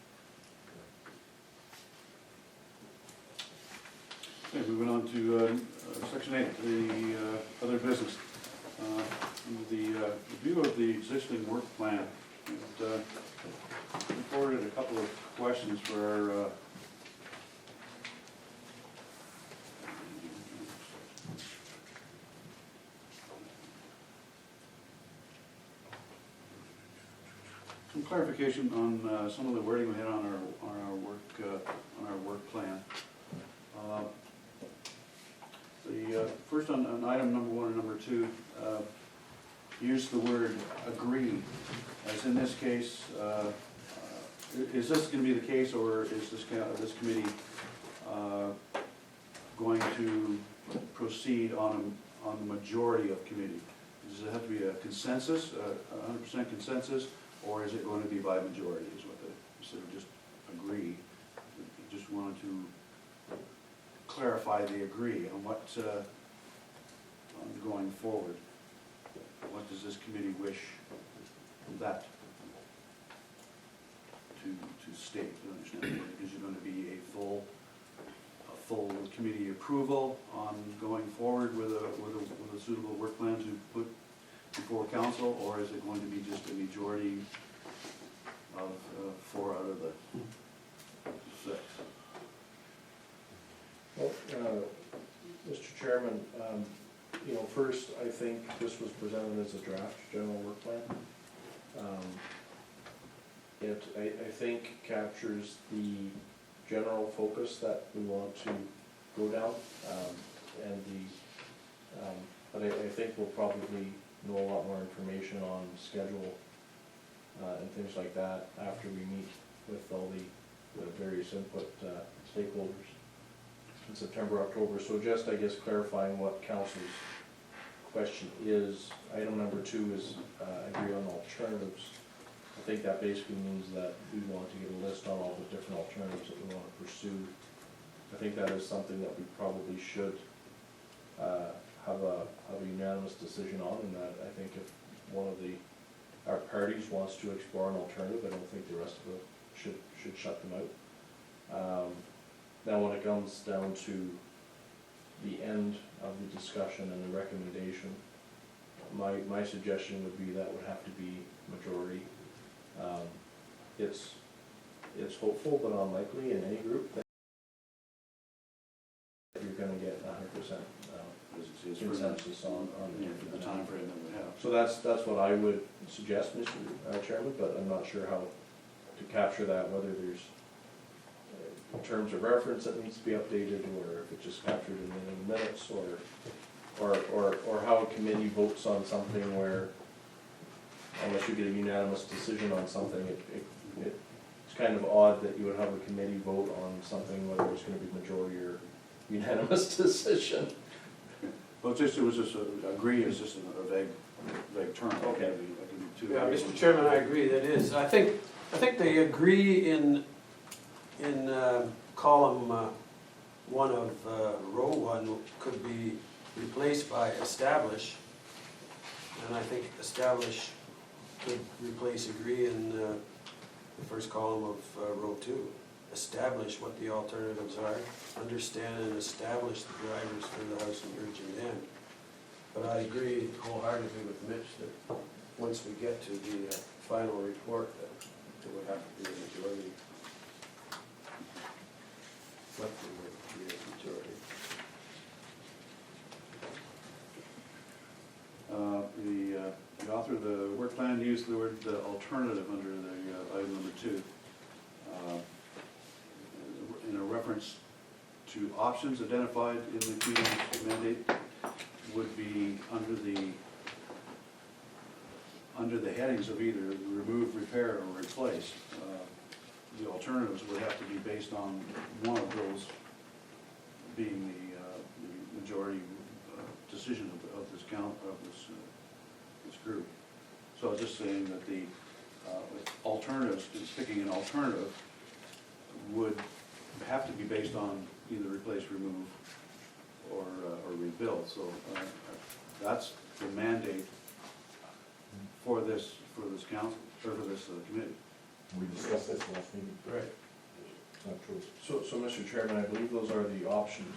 Okay, moving on to section 8, the other business. The review of the existing work plan. And, we forwarded a couple of questions for our some clarification on some of the wording we had on our work plan. First on item number 1 and number 2, use the word agree, as in this case, is this going to be the case, or is this committee going to proceed on the majority of committee? Does it have to be a consensus, 100% consensus, or is it going to be by majority, is what instead of just agree? Just wanted to clarify the agree on what, on going forward. What does this committee wish that to state? You understand? Is it going to be a full committee approval on going forward with a suitable work plan to put before council, or is it going to be just a majority of 4 out of the 6? Well, Mr. Chairman, first, I think this was presented as a draft general work plan. It, I think, captures the general focus that we want to go down, but I think we'll probably know a lot more information on schedule and things like that after we meet with all the various input stakeholders in September, October. So just, I guess, clarifying what council's question is. Item number 2 is agree on alternatives. I think that basically means that we want to get a list on all the different alternatives that we want to pursue. I think that is something that we probably should have a unanimous decision on, and that I think if one of our parties wants to explore an alternative, I don't think the rest of it should shut them out. Now, when it comes down to the end of the discussion and the recommendation, my suggestion would be that would have to be majority. It's hopeful but unlikely in any group that you're gonna get 100% consensus on the time frame that we have. So that's what I would suggest, Mr. Chairman, but I'm not sure how to capture that, whether there's terms of reference that needs to be updated, or if it's just captured in the minutes, or how a committee votes on something where, unless you get a unanimous decision on something, it's kind of odd that you would have a committee vote on something, whether it's gonna be majority or unanimous decision. Well, it was just, agree is just a vague term. Okay. Yeah, Mr. Chairman, I agree, that is. I think they agree in column 1 of row 1 could be replaced by establish, and I think establish could replace agree in the first column of row 2. Establish what the alternatives are, understand and establish the drivers for the Howson Bridge and Dam. But I agree wholeheartedly with Mitch that once we get to the final report, that it would have to be a majority. Likely would be a majority. The author of the work plan used the word alternative under the item number 2. In a reference to options identified in the community's mandate would be under the headings of either remove, repair, or replace. The alternatives would have to be based on one of those being the majority decision of this this group. So I was just saying that the alternatives, picking an alternative would have to be based on either replace, remove, or rebuild. So that's the mandate for this council, or for this committee. We discussed this last meeting. Right. It's not true. So, Mr. Chairman, I believe those are the options.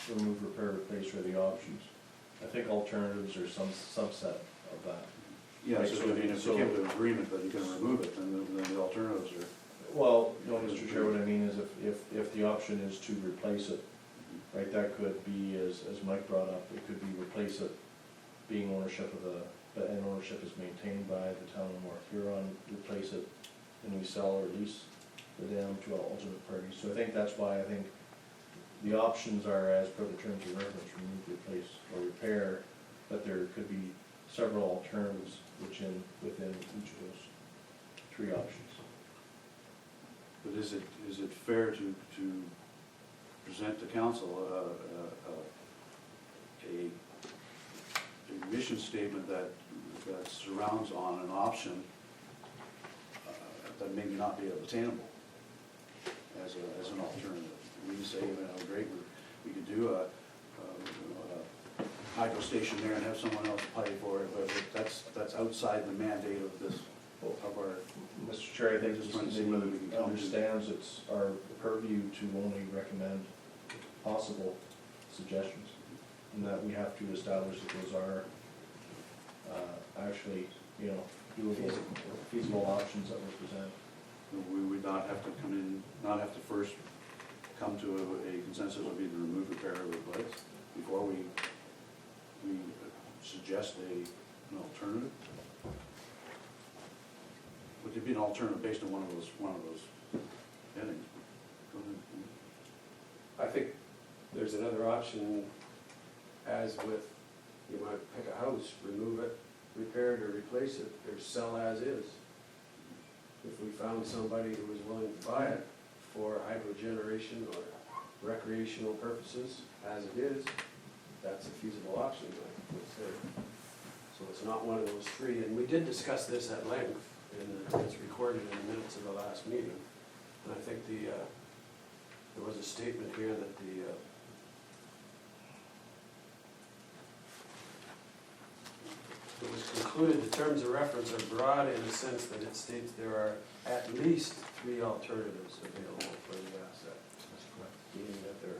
Remove, repair, replace are the options. I think alternatives are some subset of that. Yeah, Right, so so- I mean, if so- you give an agreement that you're gonna remove it, then the alternatives are. Well, no, Mr. Chair, what I mean is if the option is to replace it, right, that could be, as Mike brought up, it could be replace it, being ownership of and ownership is maintained by the town of North Huron, replace it, and we sell or lease the dam to alternate parties. So I think that's why I think the options are as per the terms of reference, remove, replace, or repair, but there could be several alternatives within each of those 3 options. But is it fair to present to council a mission statement that surrounds on an option that maybe not be obtainable as an alternative? We say, great, we could do a hydro station there and have someone else pay for it, but that's outside the mandate of this, of our. Mr. Chair, I think Just this trying to see whether we can committee come to- understands it's our purview to only recommend possible suggestions, and that we have to establish that those are actually, doable, feasible options that were presented. We would not have to not have to first come to a consensus of either remove, repair, or replace before we suggest an alternative. Would there be an alternative based on one of those headings? Go ahead. I think there's another option, as with, you might pick a house, remove it, repair it, or replace it, or sell as is. If we found somebody who was willing to buy it for hydro generation or recreational purposes, as it is, that's a feasible option, I would say. So it's not one of those 3, and we did discuss this at length, and it's recorded in the minutes of the last meeting. And I think there was a statement here that it was concluded the terms of reference are broad in the sense that it states there are at least 3 alternatives available for the asset. That's correct. Meaning that there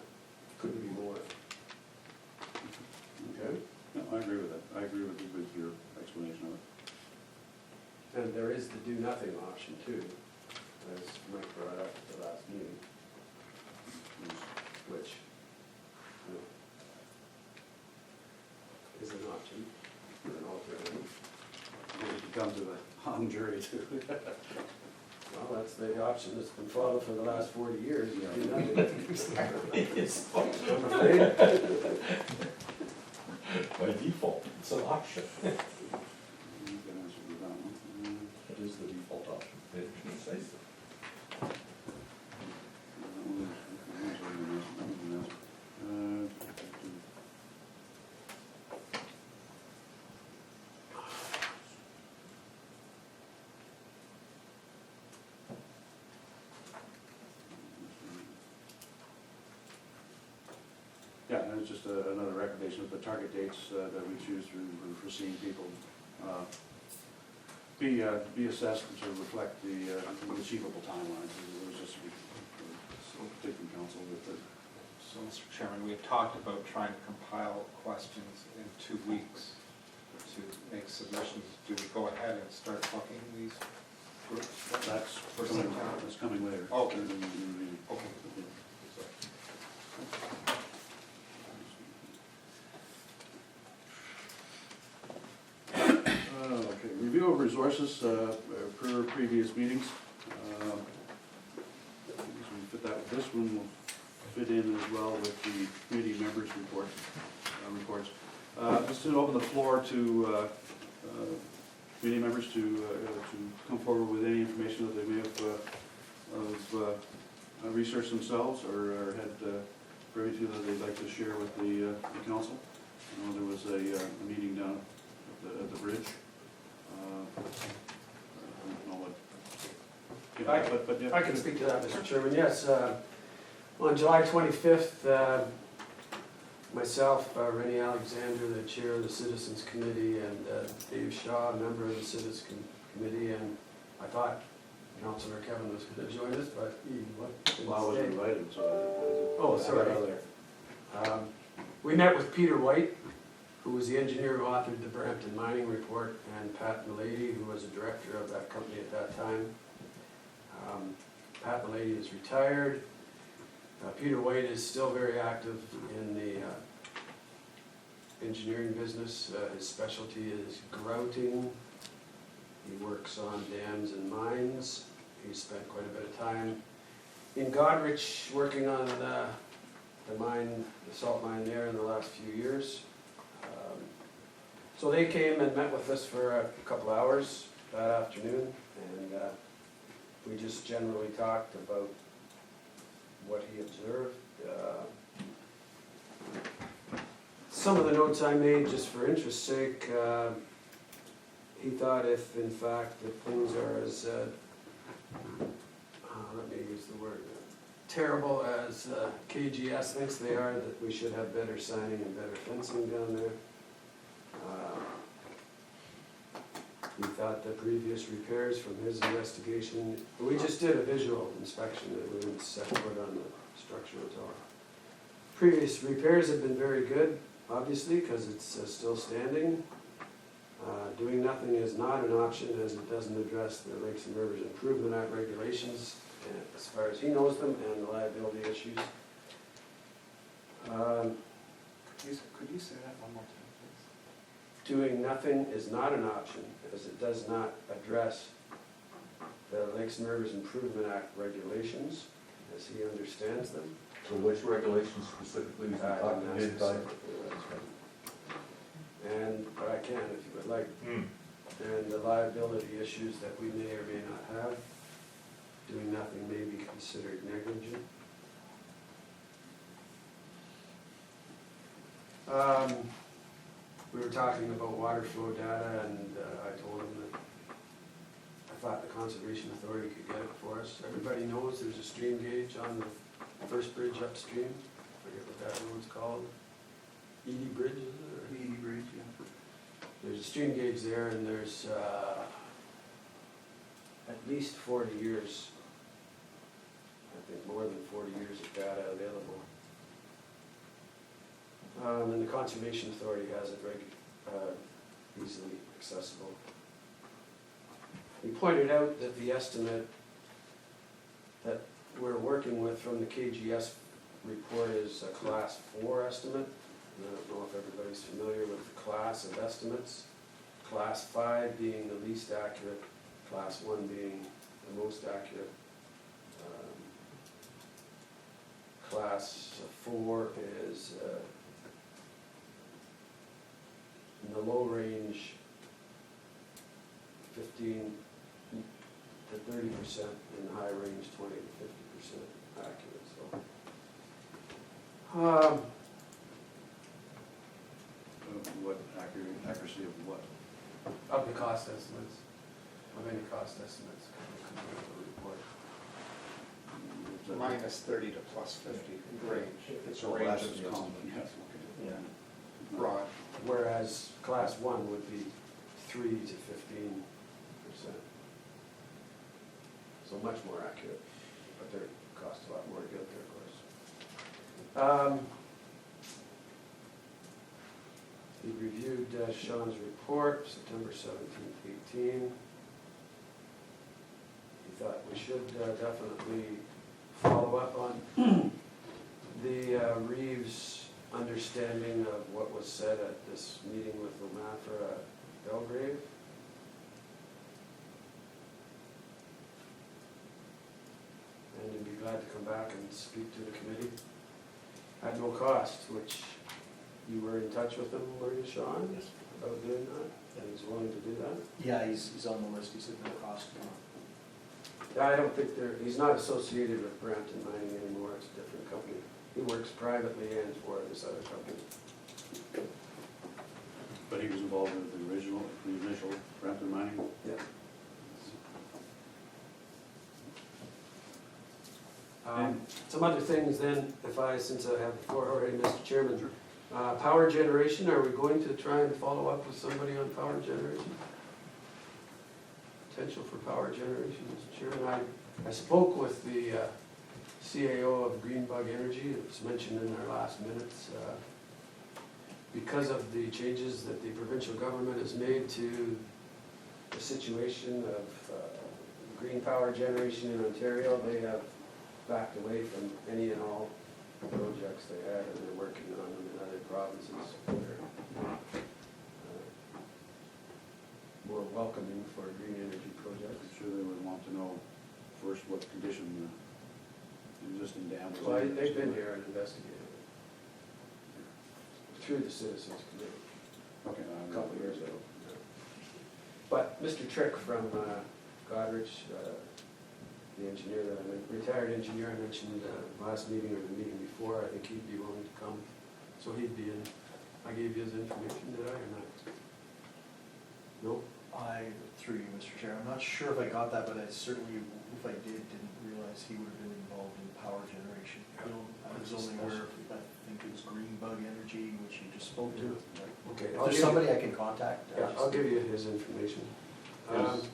could be more. Okay? No, I agree with that. I agree with your explanation of it. And there is the do nothing option too, as Mike brought up at the last meeting, which, is an option, or an alternative. We could come to the hung jury too. Well, that's the option that's been followed for the last 40 years, you do nothing. I'm afraid. By default, it's an option. You can answer with that one. It is the default option. It should say so. Yeah, and it's just another recognition of the target dates that we choose for seeing people be assessed to reflect the achievable timelines. It was just, particularly council with the. Mr. Chairman, we had talked about trying to compile questions in 2 weeks to make submissions. Do we go ahead and start booking these groups? That's For coming, September. that's coming later. Okay. In the meeting. Okay. Okay, review of resources per previous meetings. As we fit that with this one, will fit in as well with the committee members' reports. Just to open the floor to committee members to come forward with any information that they may have researched themselves or had privy to that they'd like to share with the council. I know there was a meeting down at the bridge. I don't know what. Yeah, I can speak to that, Mr. Chairman. Yes, on July 25th, myself, Rennie Alexander, the chair of the Citizens Committee, and Dave Shaw, a member of the Citizens Committee, and I thought Councillor Kevin was going to join us, but he left. Well, I wasn't invited, so. Oh, sorry. We met with Peter White, who was the engineer who authored the Brampton Mining Report, and Pat Milady, who was a director of that company at that time. Pat Milady is retired. Peter White is still very active in the engineering business. His specialty is grouting. He works on dams and mines. He's spent quite a bit of time in Godrich working on the mine, the salt mine there in the last few years. So they came and met with us for a couple hours that afternoon, and we just generally talked about what he observed. Some of the notes I made, just for interest's sake, he thought if in fact that things are as, let me use the word, terrible as KGS thinks they are, that we should have better signing and better fencing down there. He thought the previous repairs from his investigation, we just did a visual inspection, we didn't set foot on the structure at all. Previous repairs have been very good, obviously, because it's still standing. Doing nothing is not an option, as it doesn't address the Lakes and Rivers Improvement Act regulations, as far as he knows them, and the liability issues. Could you say that one more time, please? Doing nothing is not an option, as it does not address the Lakes and Rivers Improvement Act regulations, as he understands them. So which regulations specifically is he talking about? But I can if you would like. And the liability issues that we may or may not have. Doing nothing may be considered negligent. We were talking about water flow data, and I told him that I thought the Conservation Authority could get it for us. Everybody knows there's a stream gauge on the first bridge upstream. I forget what that road's called. Edie Bridge, is it? Or? Edie Bridge, yeah. There's a stream gauge there, and there's at least 40 years, I think more than 40 years of data available. And the Conservation Authority has it easily accessible. He pointed out that the estimate that we're working with from the KGS report is a Class 4 estimate. I don't know if everybody's familiar with the class of estimates. Class 5 being the least accurate, Class 1 being the most accurate. Class 4 is in the low range 15 to 30%, in the high range 20 to 50% accurate. So. What accuracy of what? Of the cost estimates, of any cost estimates coming out of the report. Minus 30 to plus 50 range. It's a So range that's of just common, yes, okay. Yeah. Broad. Whereas class 1 would be 3 to 15%. So much more accurate, but they cost a lot more to get there, of course. He reviewed Sean's report, September 17th, 18. He thought we should definitely follow up on the Reeves' understanding of what was said at this meeting with the Mafra Belgrave. And he'd be glad to come back and speak to the committee at no cost, which you were in touch with him, were you, Sean? Yes. About doing that, and he's willing to do that? Yeah, he's on the list, he said no cost. I don't think he's not associated with Brampton Mining anymore, it's a different company. He works privately and for this other company. But he was involved with the initial Brampton Mining? Yeah. Some other things then, since I have the floor already, Mr. Chairman. Power generation, are we going to try and follow up with somebody on power generation? Potential for power generation, Mr. Chairman. I spoke with the CAO of Greenbug Energy, it was mentioned in our last minutes. Because of the changes that the provincial government has made to the situation of green power generation in Ontario, they have backed away from any and all projects they had, and they're working on them in other provinces. They're more welcoming for green energy projects. I'm sure they would want to know first what condition the existing dam was in. Well, they've been here and investigated it through the Citizens Committee Okay. a couple of years ago. But Mr. Trick from Godrich, the engineer that retired engineer I mentioned last meeting or the meeting before, I think he'd be willing to come. So he'd be in. I gave you his information, did I, or not? No? Through you, Mr. Chair, I'm not sure if I got that, but I certainly, if I did, didn't realize he would have been involved in power generation. I was only aware of, I think it was Greenbug Energy, which you just spoke to. Okay. If there's somebody I can contact. Yeah, I'll give you his information. Is-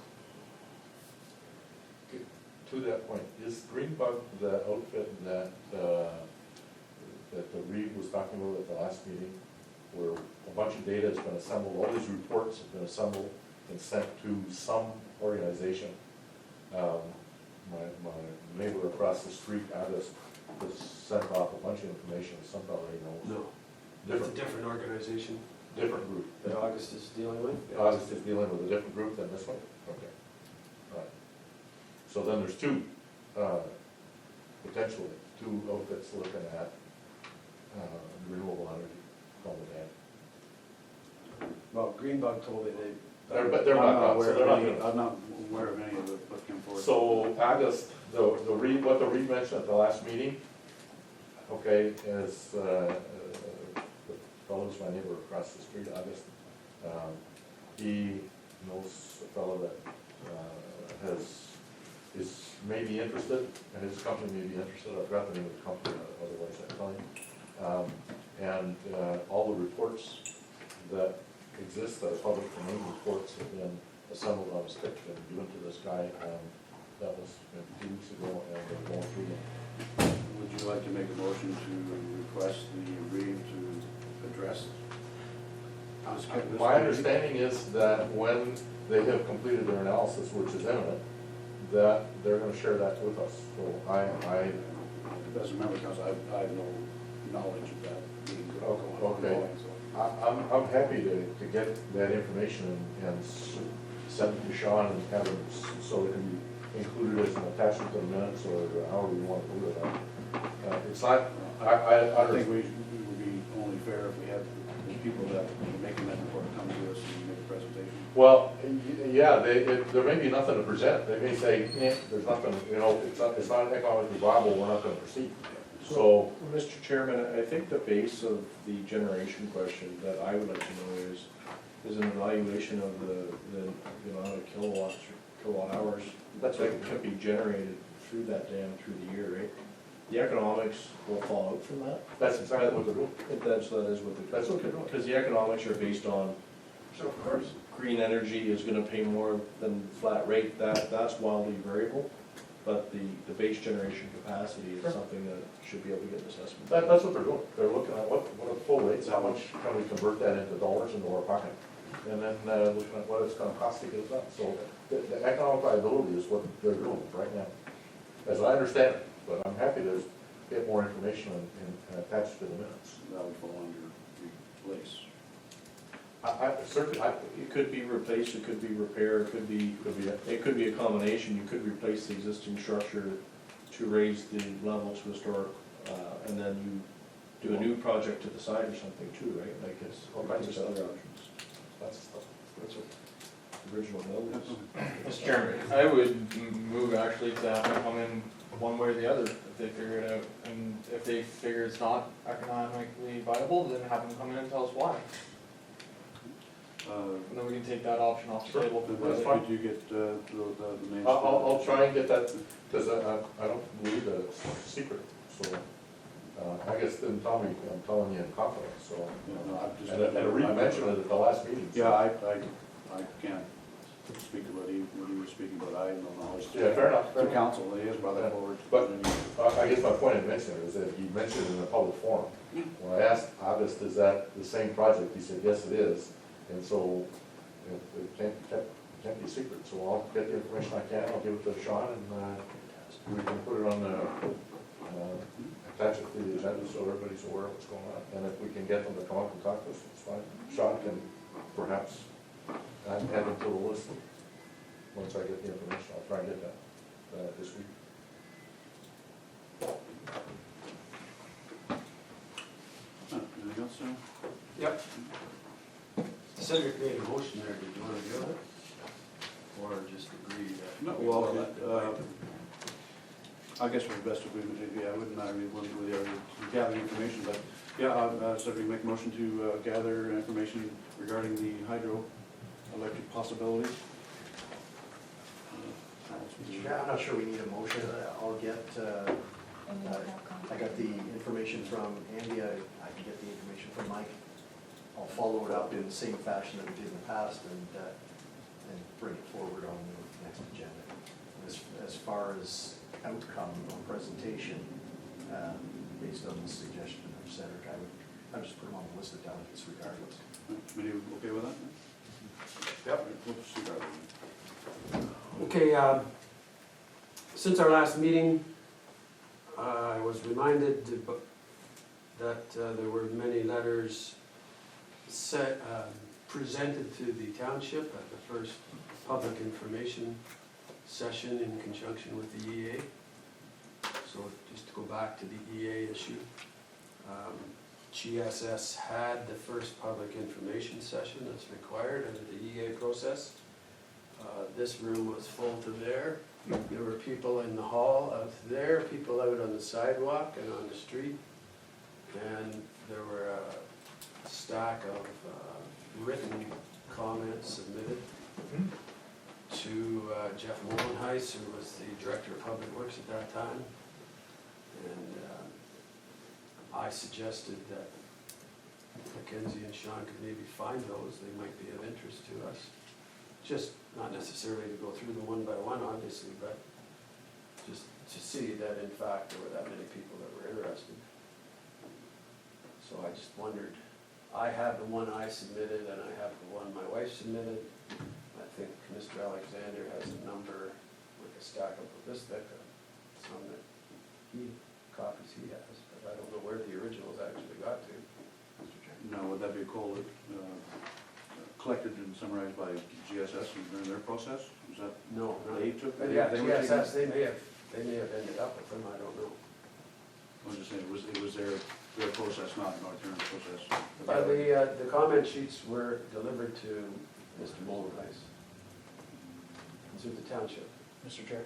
To that point, is Greenbug the outfit that the Reeve was talking about at the last meeting, where a bunch of data has been assembled, all these reports have been assembled and sent to some organization? My neighbor across the street, August, has sent off a bunch of information, some already knows. No, that's a different organization Different group. that August is dealing with. August is dealing with a different group than this one? Okay. All right. So then there's two, potentially, two outfits looking at renewable energy from the dam. Well, Greenbug told me they. They're I'm not aware so they're of not any, gonna- I'm not aware of any of the, what came forward. So August, the Reeve, what the Reeve mentioned at the last meeting, okay, is, the fellow's my neighbor across the street, August. He knows a fellow that is maybe interested, and his company may be interested. I've got the name of the company, otherwise I tell you. And all the reports that exist, that are public domain reports, have been assembled on a stick and given to this guy. That was maybe 2 weeks ago, and they're going through them. Would you like to make a motion to request the Reeve to address? My understanding is that when they have completed their analysis, which is imminent, that they're gonna share that with us. So As a member of council, I have no knowledge of that being going on. Okay. I'm happy to get that information and send it to Sean and have it so it can be included as an attachment to the minutes or however you want to do it. It's not, I think we would be only fair if we had the people that are making that report come to us and make a presentation. well, yeah, there may be nothing to present. They may say, there's nothing, it's not economically viable, we're not gonna proceed. So, Mr. Chairman, I think the base of the generation question that I would like to know is an evaluation of the amount of kilowatts or kilowatt hours that could be generated through that dam through the year, right? The economics will fall out from that. that's exactly what they're doing. That is what That's what they're doing. because the economics are based on Of course. green energy is gonna pay more than flat rate, that's wildly variable. but the base generation capacity is something that should be able to get an assessment. That's what they're doing. They're looking at what are the full rates, how much can we convert that into dollars into our pocket? And then, looking at what it's gonna cost to get it done. So the economic viability is what they're doing right now, as I understand it. But I'm happy to get more information and attach to the minutes. That would fall under replace. I certainly, It could be replaced, it could be repair, it could be a combination. You could replace the existing structure to raise the level to historic, and then you do a new project to the side or something too, right? Like it's all kinds of other options. that's what The original bill is. Mr. Chairman, I would move actually to have them come in one way or the other if they figure it out. And if they figure it's not economically viable, then have them come in and tell us why. And then we can take that option off the table. That's fine. Could you get the names? I'll try and get that, because I don't believe that it's secret, so, I guess then Tommy, I'm telling you in confidence, so. Yeah, no, I've just. And Reed mentioned it at the last meeting. so- Yeah, I can't speak to what he was speaking about, I have no knowledge. Yeah, fair enough. The council, he has brought that forward. But I guess my point in mentioning it is that he mentioned it in a public forum. When I asked August, is that the same project, he said, yes, it is. And so, it can't be secret, so I'll get the information I can, I'll give it to Sean, and we can put it on the, attach it to the agenda so everybody's aware of what's going on. And if we can get them to come up and talk to us, it's fine. Sean can perhaps add them to the list. Once I get the information, I'll try and get that this week. Anything else, sir? Yep. Cedric made a motion there, did you want to do it? Or just agree that? No, well, I guess we're best if we, yeah, it wouldn't matter with the gathering information, but, yeah, so we make a motion to gather information regarding the hydroelectric possibility. Yeah, I'm not sure we need a motion. I'll get, I got the information from Andy, I can get the information from Mike. I'll follow it up in the same fashion that we did in the past and bring it forward on the next agenda. As far as outcome or presentation, based on the suggestion of Cedric, I would just put them on the list of delegates regardless. Committee okay with that? Yep. We'll proceed right away. Okay, since our last meeting, I was reminded that there were many letters presented to the township at the first public information session in conjunction with the EA. So just to go back to the EA issue, GSS had the first public information session that's required under the EA process. This room was full to there. There were people in the hall out there, people out on the sidewalk and on the street. And there were a stack of written comments submitted to Jeff Molenheis, who was the Director of Public Works at that time. And I suggested that Mackenzie and Sean could maybe find those, they might be of interest to us. Just not necessarily to go through them one by one, obviously, but just to see that in fact there were that many people that were interested. So I just wondered, I have the one I submitted and I have the one my wife submitted. I think Mr. Alexander has a number with a stack of this thick, some that copies he has, but I don't know where the originals actually got to. Now, would that be collected and summarized by GSS during their process? Is that? No, They took? Yeah, they were GSS, taking- they may have ended up with them, I don't know. I was just saying, it was their process, not our current process. The comment sheets were delivered to Mr. Molenheis. To the township. Mr. Chair?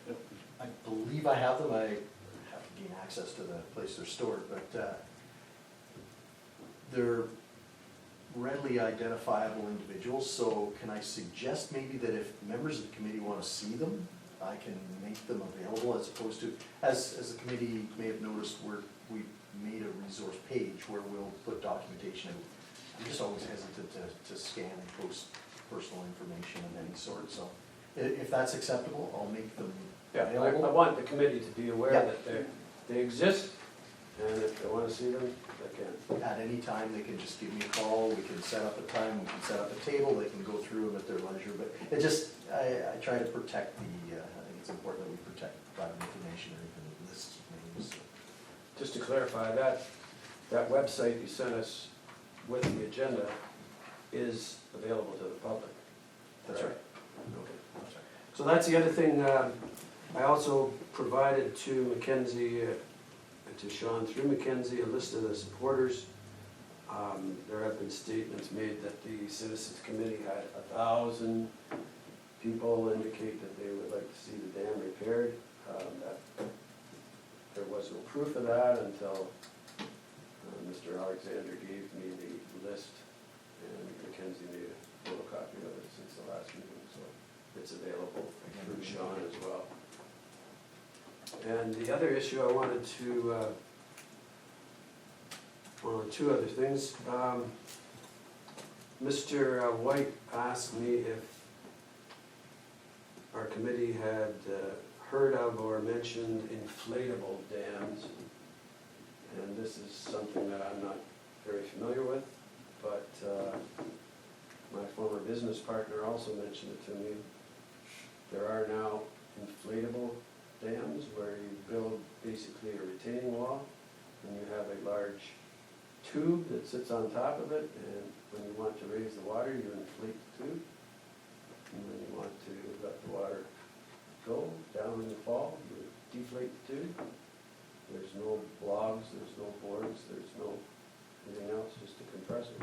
Yep. I believe I have them. I have to gain access to the place they're stored, but they're readily identifiable individuals, so can I suggest maybe that if members of the committee want to see them, I can make them available as opposed to, as the committee may have noticed, we made a resource page where we'll put documentation. I'm just always hesitant to scan and post personal information of any sort, so if that's acceptable, I'll make them Yeah, I want the committee to be aware Yeah. that they exist, and if they wanna see them, they can. At any time, they can just give me a call, we can set up a time, we can set up a table, they can go through them at their leisure, but it just, I try to protect the, I think it's important that we protect private information or even lists of names. Just to clarify, that website you sent us with the agenda is available to the public. That's right. Okay. So that's the other thing, I also provided to Mackenzie, to Sean through Mackenzie, a list of the supporters. There have been statements made that the Citizens Committee had 1,000 people indicate that they would like to see the dam repaired. There was no proof of that until Mr. Alexander gave me the list, and Mackenzie made a photocopy of it since the last meeting, so it's available through Sean as well. And the other issue I wanted to, well, two other things. Mr. White asked me if our committee had heard of or mentioned inflatable dams. And this is something that I'm not very familiar with, but my former business partner also mentioned it to me. There are now inflatable dams where you build basically a retaining wall, and you have a large tube that sits on top of it, and when you want to raise the water, you inflate the tube. And when you want to let the water go down in the fall, you deflate the tube. There's no logs, there's no boards, there's no anything else, just a compressor.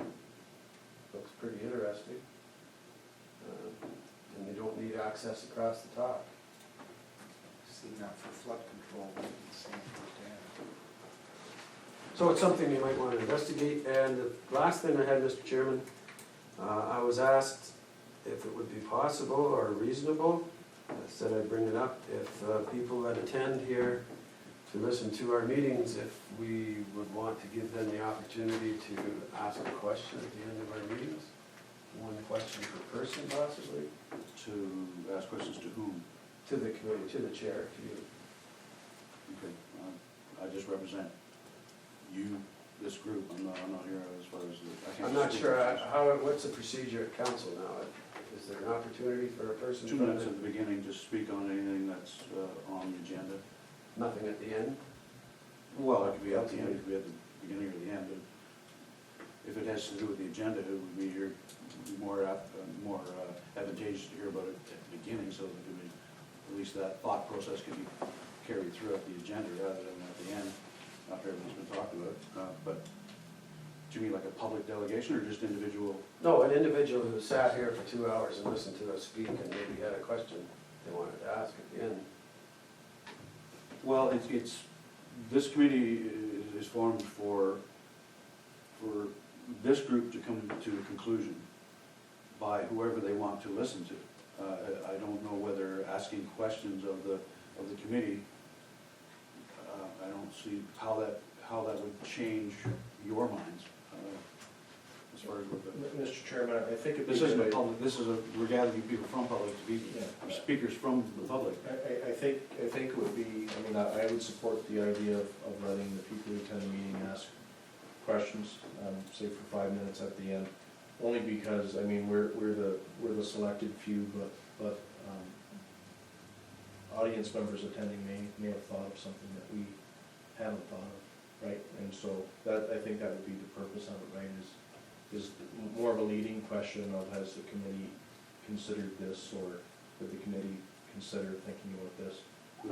Looks pretty interesting. And you don't need access across the top. Seen that for flood control, same for dam. So it's something you might want to investigate. And the last thing I had, Mr. Chairman, I was asked if it would be possible or reasonable, I said I'd bring it up, if people that attend here to listen to our meetings, if we would want to give them the opportunity to ask a question at the end of our meetings. One question per person possibly, To ask questions to whom? to the committee, to the chair, to you. Okay, I just represent you, this group, I'm not here as far as the. I can't I'm not speak sure for- what's the procedure at council now? Is there an opportunity for a person? 2 minutes at the beginning, just speak on anything that's on the agenda. Nothing at the end? Well, it could be at the end, it could be at the beginning or the end, but if it has to do with the agenda, it would be here more advantageous to hear about it at the beginning, so that at least that thought process could be carried throughout the agenda rather than at the end, after everything's been talked about. But do you mean like a public delegation or just individual? No, an individual who sat here for 2 hours and listened to us speak and maybe had a question they wanted to ask at the end. Well, this committee is formed for this group to come to a conclusion by whoever they want to listen to. I don't know whether asking questions of the committee, I don't see how that would change your minds, as far as what the. Mr. Chairman, I think it'd be. This isn't a good- public, we're gathering people from public to be Yeah. speakers from the public. I think it would be, I would support the idea of letting the people who attend the meeting ask questions, say for 5 minutes at the end. Only because, we're the selected few, but audience members attending may have thought of something that we haven't thought of, right? And so I think that would be the purpose of it, right, is more of a leading question of has the committee considered this, or would the committee consider thinking about this?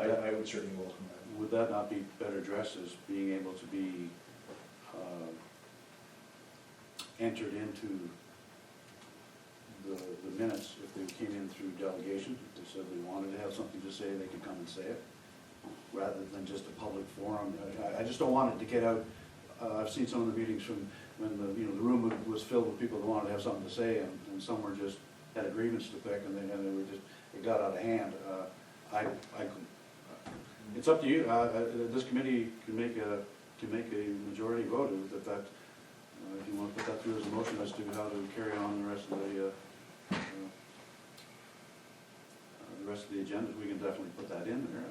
I would certainly welcome that. Would that not be better addressed as being able to be entered into the minutes if they came in through delegation? If they said they wanted to have something to say, they could come and say it, rather than just a public forum. I just don't want it to get out. I've seen some of the meetings from when the room was filled with people that wanted to have something to say, and some were just had a grievance to pick, and they were just, it got out of hand. It's up to you. This committee can make a majority vote if you want to put that through as a motion as to how to carry on the rest of the the rest of the agenda, we can definitely put that in there.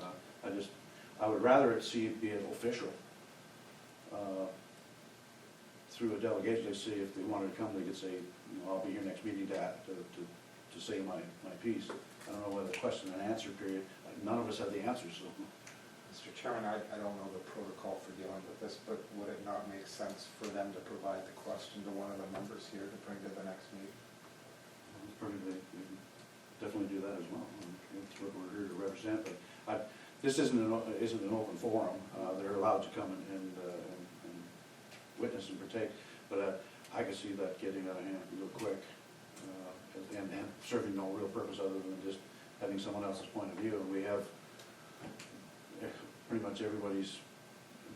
I would rather be it official. Through a delegation, they say if they wanted to come, they could say, you know, I'll be here next meeting to say my piece. I don't know whether question and answer period, none of us have the answers, so. Mr. Chairman, I don't know the protocol for dealing with this, but would it not make sense for them to provide the question to one of the members here to bring to the next meeting? It's perfectly, we can definitely do that as well. That's what we're here to represent, but this isn't an open forum. They're allowed to come and witness and partake, but I could see that getting out of hand real quick, and serving no real purpose other than just having someone else's point of view, and we have pretty much everybody's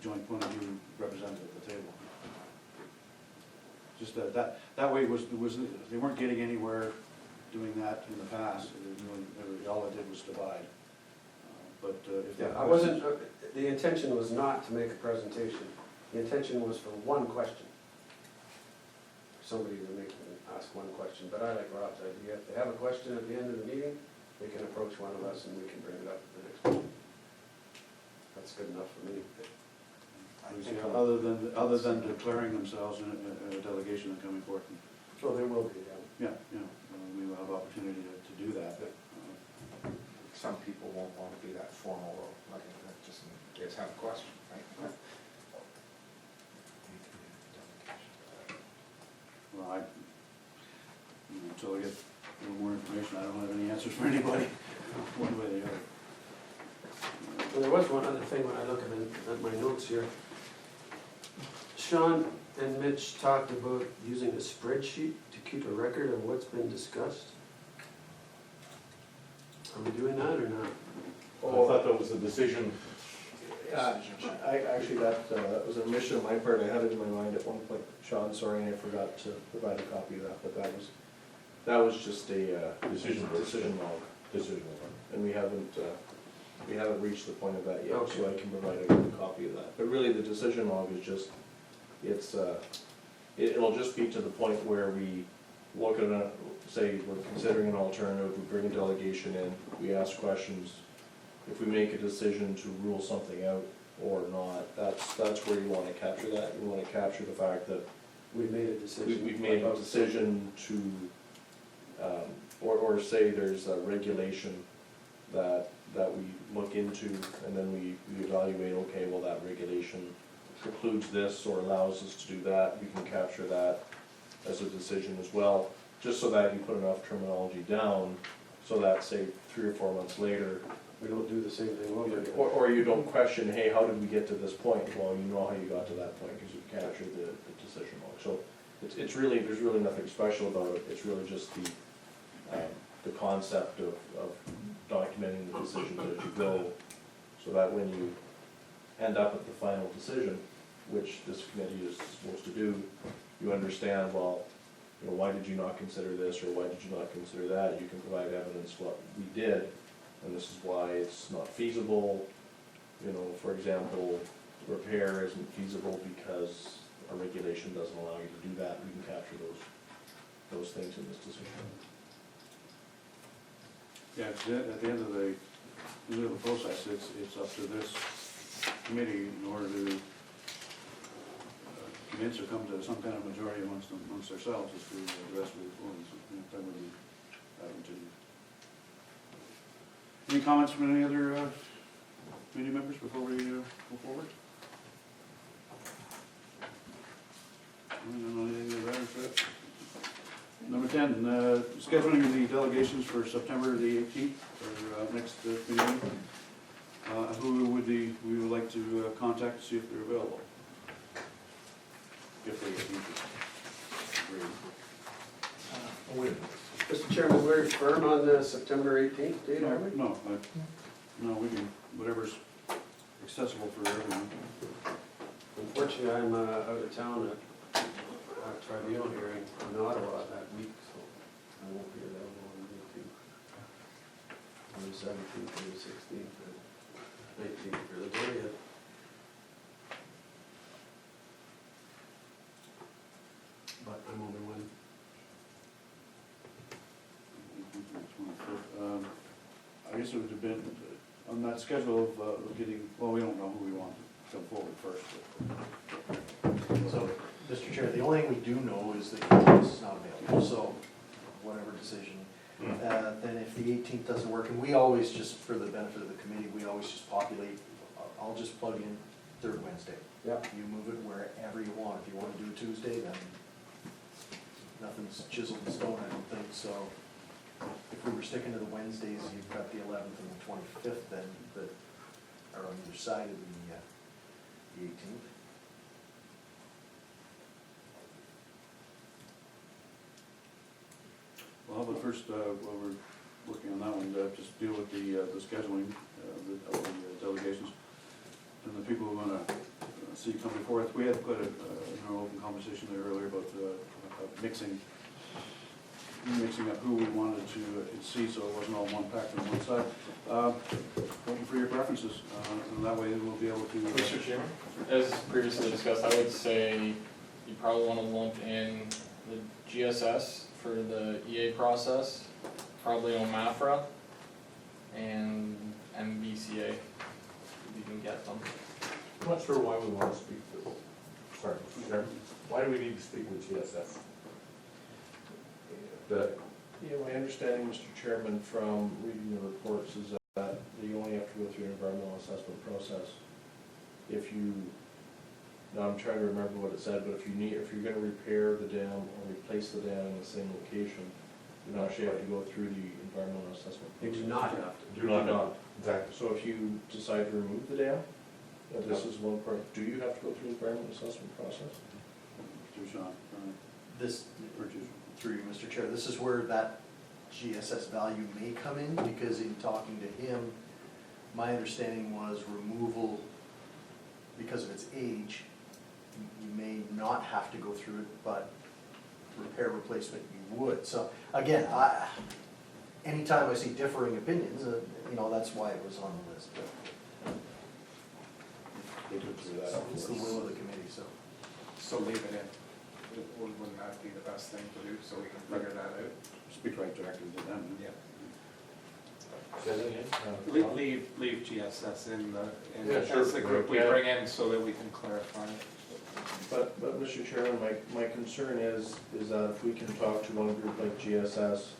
joint point of view represented at the table. Just that way they weren't getting anywhere doing that in the past. All it did was divide. But if Yeah, that I wasn't, the intention was not to make a presentation. The intention was for one question. Somebody to ask one question, but I like Rob's idea. If they have a question at the end of the meeting, they can approach one of us and we can bring it up at the next meeting. That's good enough for me. Other than declaring themselves in a delegation and coming forth. So there will be, Yeah, we will have opportunity to do that. Some people won't want to be that formal, or like, just in case have a question, right? Well, until I get a little more information, I don't have any answers for anybody, one way or the other. Well, there was one other thing when I look at my notes here. Sean and Mitch talked about using a spreadsheet to keep a record of what's been discussed. Are we doing that or not? I thought that was the decision. Actually, that was a omission on my part. I had it in my mind at one point, Sean, sorry, and I forgot to provide a copy of that, but that was just a decision log. And we haven't reached the point of that yet, so I can provide a copy of that. But really, the decision log is just, it'll just be to the point where we look at say we're considering an alternative, we bring a delegation in, we ask questions. If we make a decision to rule something out or not, that's where you wanna capture that. You wanna capture the fact that We made a decision. we've made a decision to, or say there's a regulation that we look into, and then we evaluate, okay, well, that regulation precludes this or allows us to do that, we can capture that as a decision as well, just so that you put enough terminology down, so that, say, 3 or 4 months later, We don't do the same thing over again. or you don't question, hey, how did we get to this point? Well, you know how you got to that point, because you've captured the decision log. So it's really, there's really nothing special about it, it's really just the concept of documenting the decisions as you go, so that when you end up at the final decision, which this committee is supposed to do, you understand, well, you know, why did you not consider this, or why did you not consider that? You can provide evidence what we did, and this is why it's not feasible. You know, for example, repair isn't feasible because a regulation doesn't allow you to do that. We can capture those things in this decision. Yeah, at the end of the process, it's up to this committee in order to convince or come to some kind of majority amongst themselves as to the rest of the forms. That would be advantageous. Any comments from any other committee members before we go forward? I don't know anything to add to that. Number 10, scheduling the delegations for September the 18th, for next meeting. Who would we would like to contact to see if they're available? If they get interested. Mr. Chairman, we're firm on the September 18th date, are we? No, we can, whatever's accessible for everyone. Unfortunately, I'm out of town at a tribunal hearing in Ottawa that week, so I won't be available on the 17th, or the 16th, or 19th, or the 20th. But I'm only one. I guess it would have been on that schedule of getting, well, we don't know who we want to come forward first, but. So, Mr. Chair, the only thing we do know is that Candace is not available, so whatever decision. Then if the 18th doesn't work, and we always, just for the benefit of the committee, we always just populate, I'll just plug in third Wednesday. Yeah. You move it wherever you want. If you want to do Tuesday, then nothing's chiseled in stone, I don't think, so. If we were sticking to the Wednesdays, you've got the 11th and the 25th then, that are on either side of the 18th. Well, but first, while we're working on that one, just deal with the scheduling of the delegations and the people who want to see come before us. We had quite an open conversation there earlier about mixing up who we wanted to see, so it wasn't all one pack on one side. Looking for your preferences, and that way we'll be able to. Mr. Chairman, as previously discussed, I would say you probably want to lump in the GSS for the EA process, probably on MAFRA, and MBCA, if you can get them. I'm not sure why we want to speak to, sorry, Mr. Chairman, why do we need to speak with GSS? Yeah, my understanding, Mr. Chairman, from reading the reports is that you only have to go through an environmental assessment process. If you, now I'm trying to remember what it said, but if you're gonna repair the dam or replace the dam in the same location, you actually have to go through the environmental assessment. They do not have to. Do not, exactly. So if you decide to remove the dam, this is one part, do you have to go through the environmental assessment process? To Sean, This, or to through you, Mr. Chair, this is where that GSS value may come in, because in talking to him, my understanding was removal, because of its age, you may not have to go through it, but repair replacement you would. So again, anytime I see differing opinions, that's why it was on the list. But they took through that. it's the will of the committee, so. So leave it in. Wouldn't that be the best thing to do, so we can figure that out? Speak right directly to them. Yeah. Say that again? Leave GSS in Yeah, sure. as the group we Yeah. bring in so that we can clarify it. But Mr. Chairman, my concern is that if we can talk to one group like GSS,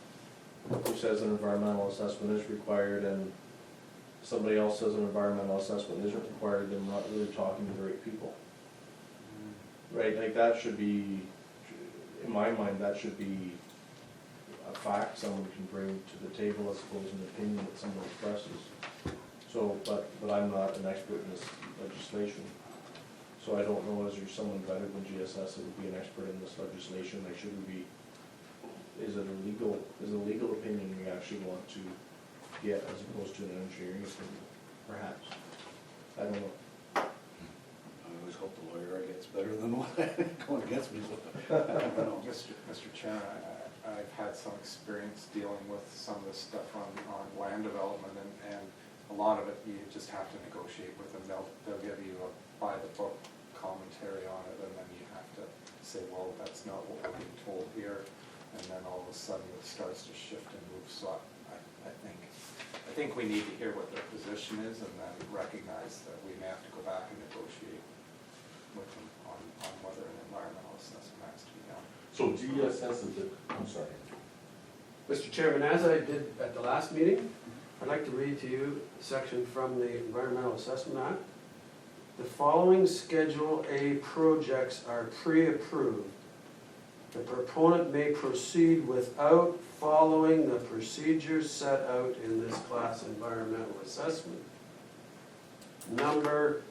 who says an environmental assessment is required, and somebody else says an environmental assessment isn't required, then we're not really talking to the right people. Right, like that should be, in my mind, that should be a fact someone can bring to the table, I suppose, an opinion that someone expresses. So, but I'm not an expert in this legislation. So I don't know, is there someone better than GSS that would be an expert in this legislation? Like, should we be, is it a legal opinion we actually want to get as opposed to an engineering opinion? Perhaps. I don't know. I always hope the lawyer gets better than the one going against me, so I don't know. Mr. Chairman, I've had some experience dealing with some of this stuff on land development, and a lot of it, you just have to negotiate with them. They'll give you a by-the-book commentary on it, and then you have to say, well, that's not what we're being told here, and then all of a sudden it starts to shift and move. So I think we need to hear what their position is, and then recognize that we may have to go back and negotiate with them on whether an environmental assessment has to be done. So GSS is I'm sorry. Mr. Chairman, as I did at the last meeting, I'd like to read to you a section from the Environmental Assessment Act. The following Schedule A projects are pre-approved. The proponent may proceed without following the procedures set out in this class environmental assessment. Number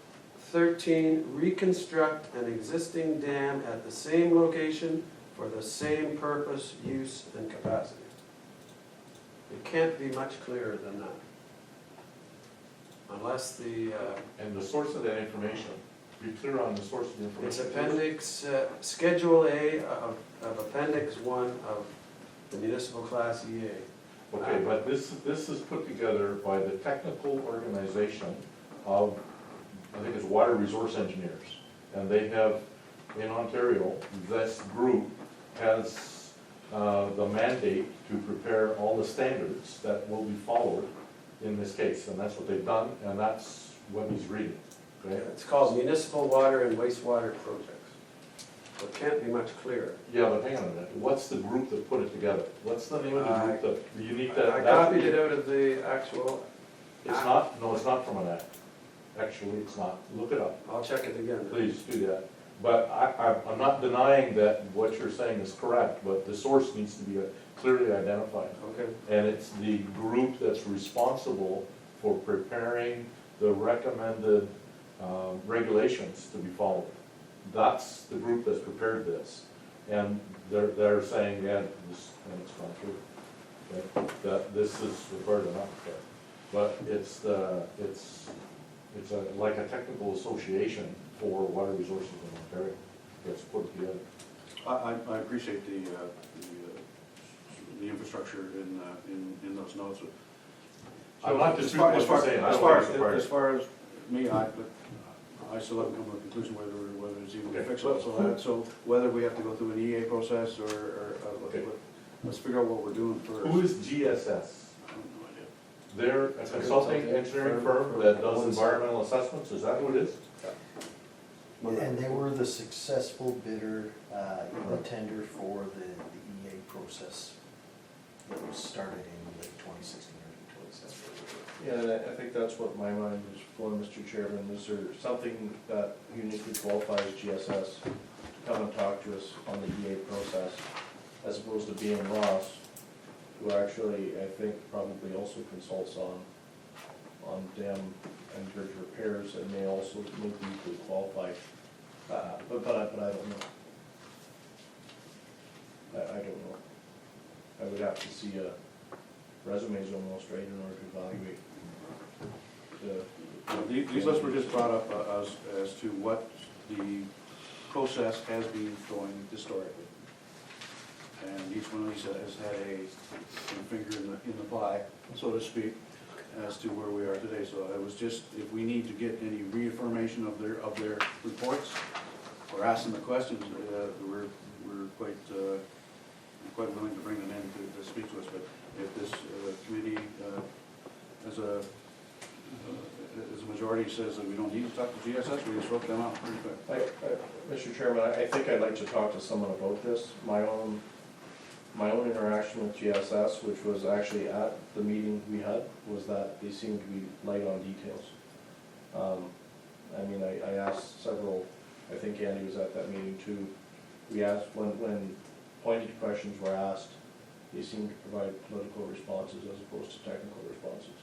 13, reconstruct an existing dam at the same location for the same purpose, use, and capacity. It can't be much clearer than that. Unless the, And the source of that information, be clear on the source of the information. it's appendix, Schedule A of Appendix 1 of the municipal class EA. Okay, but this is put together by the technical organization of, I think it's water resource engineers. And they have, in Ontario, this group has the mandate to prepare all the standards that will be followed in this case, and that's what they've done, and that's what he's reading, okay? It's called municipal water and wastewater projects. So it can't be much clearer. Yeah, but hang on a minute, what's the group that put it together? What's the name of the group that, you need that? I copied it out of the actual, It's not, no, it's not from an act. Actually, it's not. Look it up. I'll check it again. Please do that. But I'm not denying that what you're saying is correct, but the source needs to be clearly identified. Okay. And it's the group that's responsible for preparing the recommended regulations to be followed. That's the group that's prepared this. And they're saying, yeah, this, and it's gone through. Okay? That this is required enough, okay? But it's like a technical association for water resources in Ontario that's put together. I appreciate the infrastructure in those notes. I'm not As disputing far- what as far- you're saying. I as don't far think it's required. As far as me, I still haven't come to a conclusion whether it's even Okay. fixable. So whether we have to go through an EA process or Okay. let's figure out what we're doing first. Who is GSS? I have no idea. They're a consulting engineering firm that does environmental assessments, is that who it is? And they were the successful bidder in the tender for the EA process that was started in late 2016 or 2017. Yeah, and I think that's what my mind was for, Mr. Chairman. Is there something that uniquely qualifies GSS to come and talk to us on the EA process, as opposed to BM Ross, who actually, I think, probably also consults on dam and bridge repairs, and may also be equally qualified. But I don't know. I don't know. I would have to see resumes almost, right, in order to evaluate the. These lists were just brought up as to what the process has been going historically. And each one of these has had a finger in the pie, so to speak, as to where we are today. So it was just, if we need to get any reaffirmation of their reports, or ask them the questions, we're quite willing to bring them in to speak to us. But if this committee, as a majority says that we don't need to talk to GSS, we just vote them out pretty quick. Mr. Chairman, I think I'd like to talk to someone about this. My own interaction with GSS, which was actually at the meeting we had, was that they seemed to be light on details. I mean, I asked several, I think Andy was at that meeting too. We asked, when pointed questions were asked, they seemed to provide political responses as opposed to technical responses.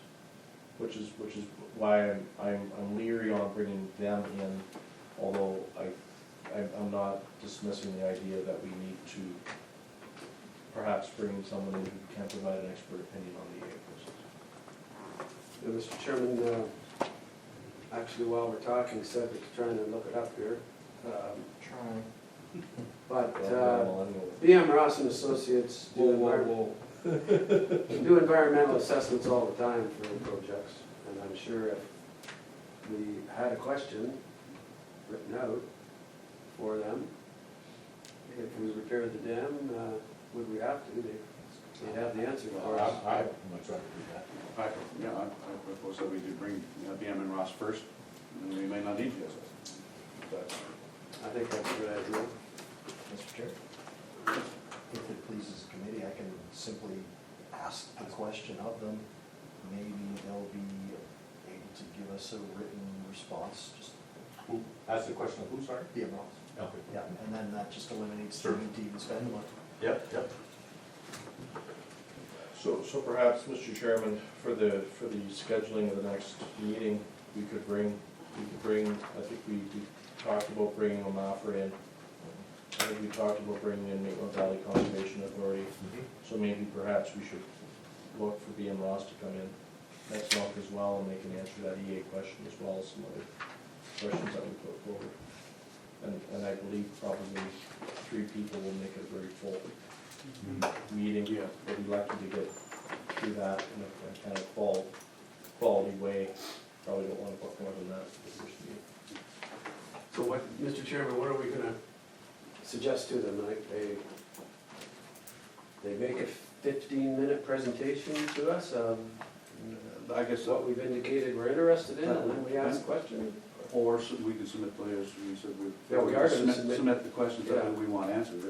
Which is why I'm leery on bringing them in, although I'm not dismissing the idea that we need to perhaps bring someone in who can provide an expert opinion on the EA process. Mr. Chairman, actually, while we're talking, Cedric's trying to look it up here. Trying. But Well, BM Ross and Associates do whoa. do environmental assessments all the time for projects. And I'm sure if we had a question written out for them, if we repaired the dam, would we have to? They have the answer for us. I much rather do that. I propose that we do bring BM and Ross first, and we may not need GSS. But I think that's a good idea. Mr. Chair, if it pleases the committee, I can simply ask the question of them. Maybe they'll be able to give us a written response, just Who, ask the question of who, sorry? be a Ross. Okay. Yeah, and then that just eliminates the Sure. need to even spend the money. Yep. So perhaps, Mr. Chairman, for the scheduling of the next meeting, we could bring, I think we talked about bringing O'Mafra in. I think we talked about bringing in Maitland Valley Conservation Authority. So maybe perhaps we should look for BM Ross to come in next month as well, and they can answer that EA question as well as some other questions that we put forward. And I believe probably 3 people will make it a very full meeting. Yeah. We'll be lucky to get through that in a kind of quality way. Probably don't want to book more than that for the first meeting. So what, Mr. Chairman, what are we gonna suggest to them? Like they make a 15-minute presentation to us of I guess, what we've indicated we're interested in, and then we ask questions. or we can submit the, as we said, Yeah, we are gonna submit, submit- the questions Yeah. that we want answered.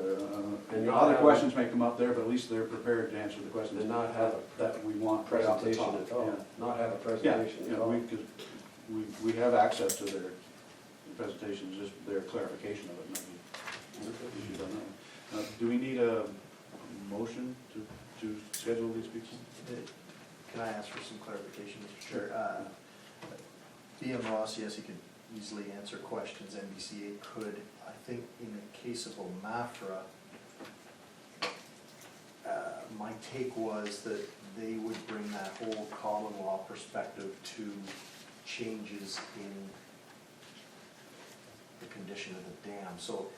And not Other have- questions may come up there, but at least they're prepared to answer the questions And not have a that we want right off the presentation top. at all, Yeah. not have a Yeah, presentation yeah, at all. we have access to their presentations, just their clarification of it might be issued on that. Do we need a motion to schedule these people? Can I ask for some clarification, Mr. Chair? BM Ross, yes, he could easily answer questions, NBCA could. I think in the case of OMAFRA, my take was that they would bring that whole common law perspective to changes in the condition of the dam. So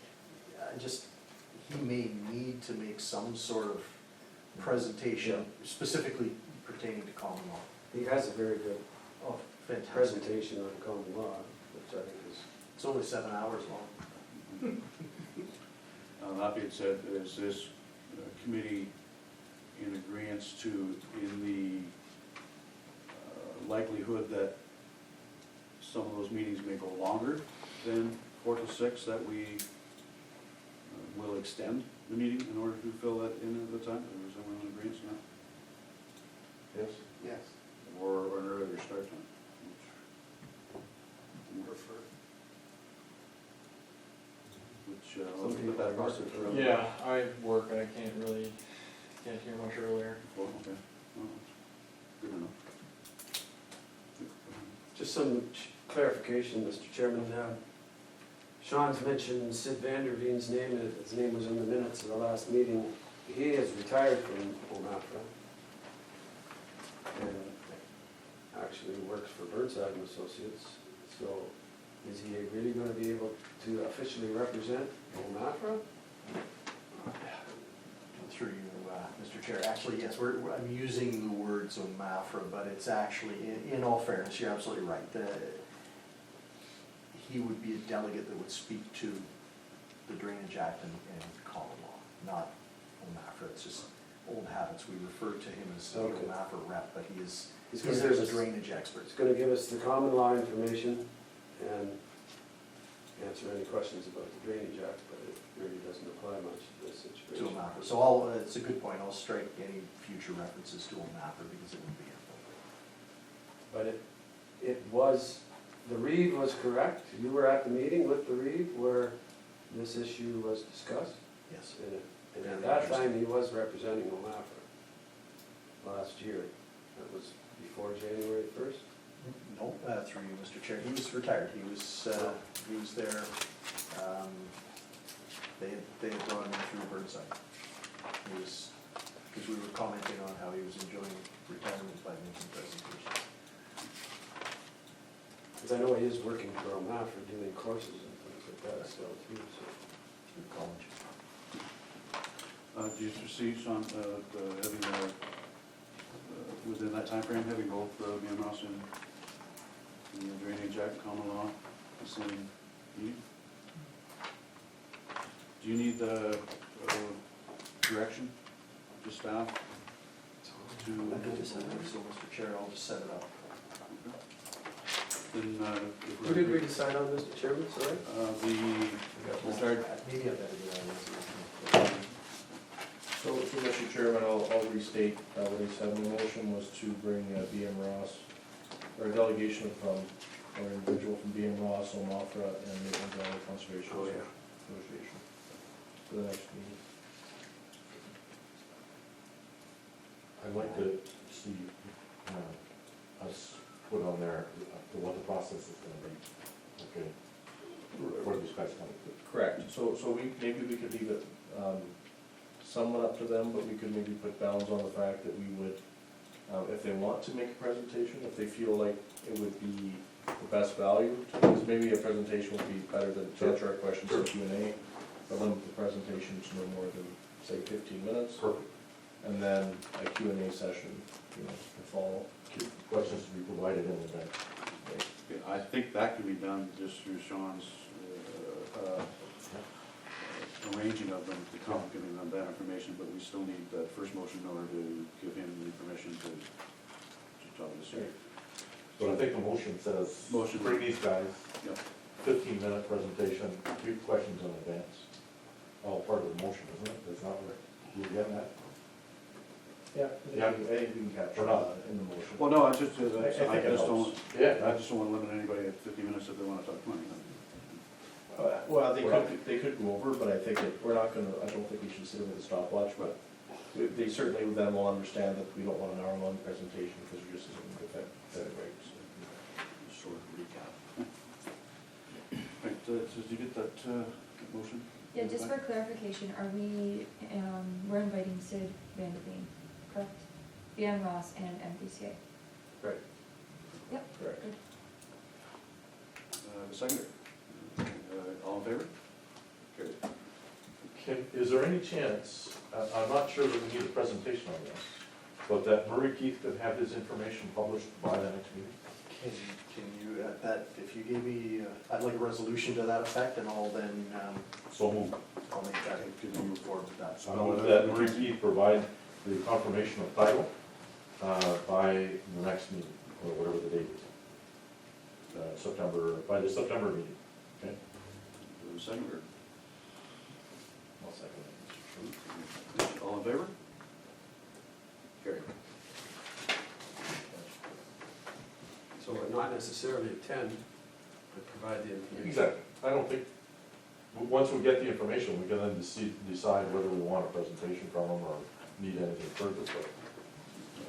he may need to make some sort of presentation specifically pertaining to common law. He has a very good Oh, fantastic. presentation on common law, which I think is, It's only 7 hours long. That being said, is this committee in agreeance to, in the likelihood that some of those meetings may go longer than 4 to 6, that we will extend the meeting in order to fill that in at the time? Or is everyone in agreement now? Yes? Yes. Or an earlier start time? Which, Some let's people put that are process working around. Yeah, I work, I can't really get here much earlier. Well, okay. Well, good enough. just some clarification, Mr. Chairman. Sean's mentioned Sid Vanderveen's name, his name was in the minutes of the last meeting. He is retired from OMAFRA and actually works for Burnside and Associates. So is he really gonna be able to officially represent OMAFRA? Through you, Mr. Chair. Actually, yes, I'm using the words OMAFRA, but it's actually, in all fairness, you're absolutely right. He would be a delegate that would speak to the Drainage Act and common law, not OMAFRA. It's just old habits. We refer to him as the Okay. OMAFRA rep, but he's gonna there give as a us- drainage expert. He's gonna give us the common law information and answer any questions about the Drainage Act, but it really doesn't apply much to this To situation. OMAFRA. So it's a good point. I'll strike any future references to OMAFRA because it wouldn't be appropriate. But it was, the Reeve was correct. You were at the meeting with the Reeve where this issue was discussed. Yes. And at that time, he was representing OMAFRA last year. That was before January 1st. No, through you, Mr. Chair. He was retired. He was there. They had brought him in through Burnside. He was, because we were commenting on how he was enjoying retirement by making presentations. Because I know he is working for OMAFRA doing courses and things like that still too, so. Through college. Do you foresee, Sean, having, within that timeframe, having both BM Ross and the Drainage Act common law the same meeting? Do you need direction to staff to? I don't just have it, so Mr. Chair, I'll just set it up. Then, if we're. Who did we decide on, Mr. Chairman, sorry? We'll start, Maybe I better do that. So, Mr. Chairman, I'll restate what I said. The motion was to bring BM Ross, or a delegation from, or an individual from BM Ross, OMAFRA, and Maitland Valley Conservation Oh, yeah. Association for the next meeting. I'd like to see us put on there what the process is gonna be, okay, for these guys coming. Correct, so maybe we could leave it somewhat up to them, but we could maybe put bounds on the fact that we would, if they want to make a presentation, if they feel like it would be the best value, because maybe a presentation would be better than to answer our questions in Q&A, but limit the presentation to no more than, say, 15 minutes. Perfect. And then a Q&A session, to follow. Questions to be provided in advance. I think that can be done just through Sean's arranging of them to come, giving them that information, but we still need that first motion in order to give him the permission to obviously. But I think the motion says, Motion. bring these guys, Yep. 15-minute presentation, 3 questions in advance. All part of the motion, isn't it? It's not right. You get that? Yeah, Yeah. I think we can capture Or not. that in the motion. Well, no, I just I think don't, it Yeah. I just don't want to limit anybody at 50 minutes if they want to talk money. Well, they could go over, but I think we're not gonna, I don't think we should sit with a stopwatch, but they certainly then will understand that we don't want an hour-long presentation because we're just isn't good that way. Sort of recap. Right, so did you get that motion? Yeah, just for clarification, are we, we're inviting Sid Vanderveen, correct? BN Ross and MPCA. Right. Yep. Correct. Good. The seconder. All in favor? Carried. Is there any chance, I'm not sure that we need a presentation on this, but that Murray Keith could have his information published by the next meeting? Can you, if you gave me, I'd like a resolution to that effect, and I'll then, So move. I'll make that, move forward with that. I move that Murray Keith provide the confirmation of title by the next meeting, or whatever the date is. By the September meeting, okay? The seconder. I'll second that. All in favor? Carried. So not necessarily attend, but provide the information. Exactly. I don't think, once we get the information, we can then decide whether we want a presentation from them or need anything further, but.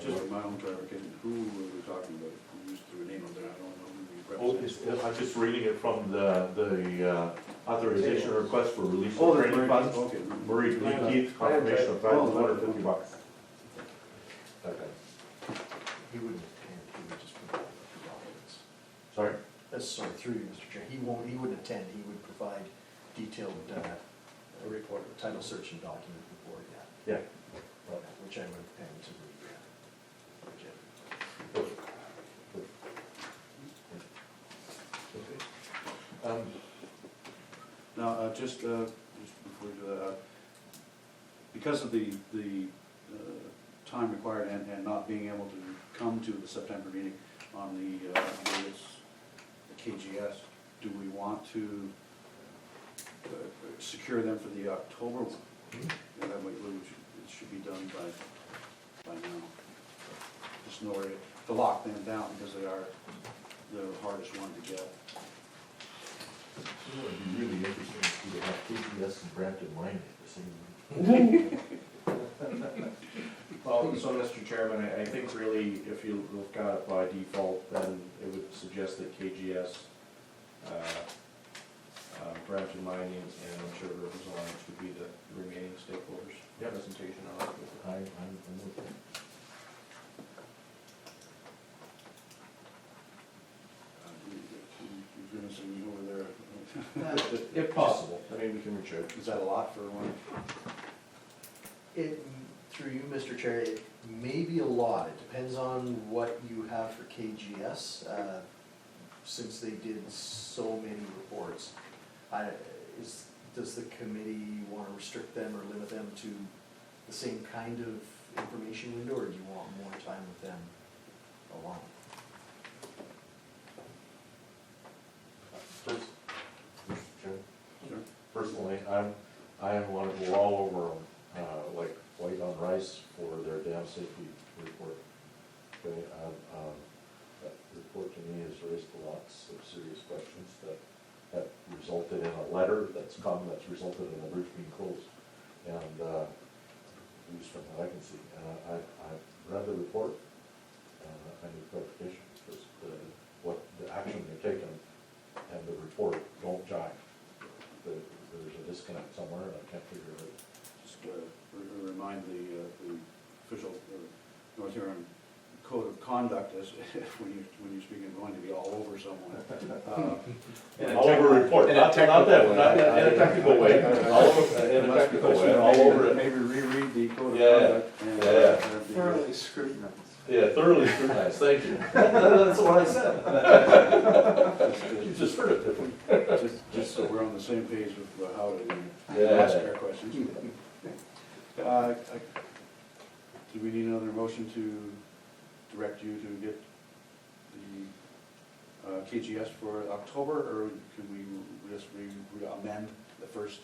Just for my own clarification, who were we talking about? Who used to name them there? I don't know who we Oh, represent. I'm just reading it from the authorization request for release Oh, of the training Murray- funds. okay. Murray Keith, confirmation of title, $250. Okay. He wouldn't attend, he would just provide the documents. Sorry? Sorry, through you, Mr. Chair, he wouldn't attend, he would provide detailed, A report. title search and document report, Yeah. which I would append to the, Jim. Perfect. Okay. Now, just before we do that, because of the time required and not being able to come to the September meeting on the KGS, do we want to secure them for the October one? Yeah, that way, it should be done by now. Just in order to lock them down, because they are the hardest one to get. It would be really interesting if we have KGS and Brampton mining at the same. Well, so Mr. Chairman, I think really if you look at it by default, then it would suggest that KGS, Brampton Mining and Sugar Rivers Alliance would be the remaining stakeholders. Yep. Presentation on it. I'm with you. You're gonna send me over there. If possible, I mean, we can reach out. Is that a lot for one? It, through you, Mr. Chair, it may be a lot, it depends on what you have for KGS, since they did so many reports. Does the committee want to restrict them or limit them to the same kind of information window, or do you want more time with them alone? First, Mr. Chair, Sure. personally, I want to go all over them, like white on rice for their dam safety report. Okay, that report to me has raised lots of serious questions that resulted in a letter that's resulted in a bridge being closed. And, at least from what I can see, and I've read the report, I need clarification, because what the action they're taking and the report don't jive. There's a disconnect somewhere, and I can't figure it out. Just remind the official North Huron Code of Conduct as when you're speaking, going to be all over someone. All over report, not that, not in a technical way, all over, in a technical way, all over it. Maybe reread the Code of Yeah, Conduct. And, yeah. Thoroughly scrutinized. Yeah, thoroughly scrutinized, thank you. That's what I said. You just heard it different. Just so we're on the same page with how to Yeah. ask our questions. Do we need another motion to direct you to get the KGS for October, or can we just amend the first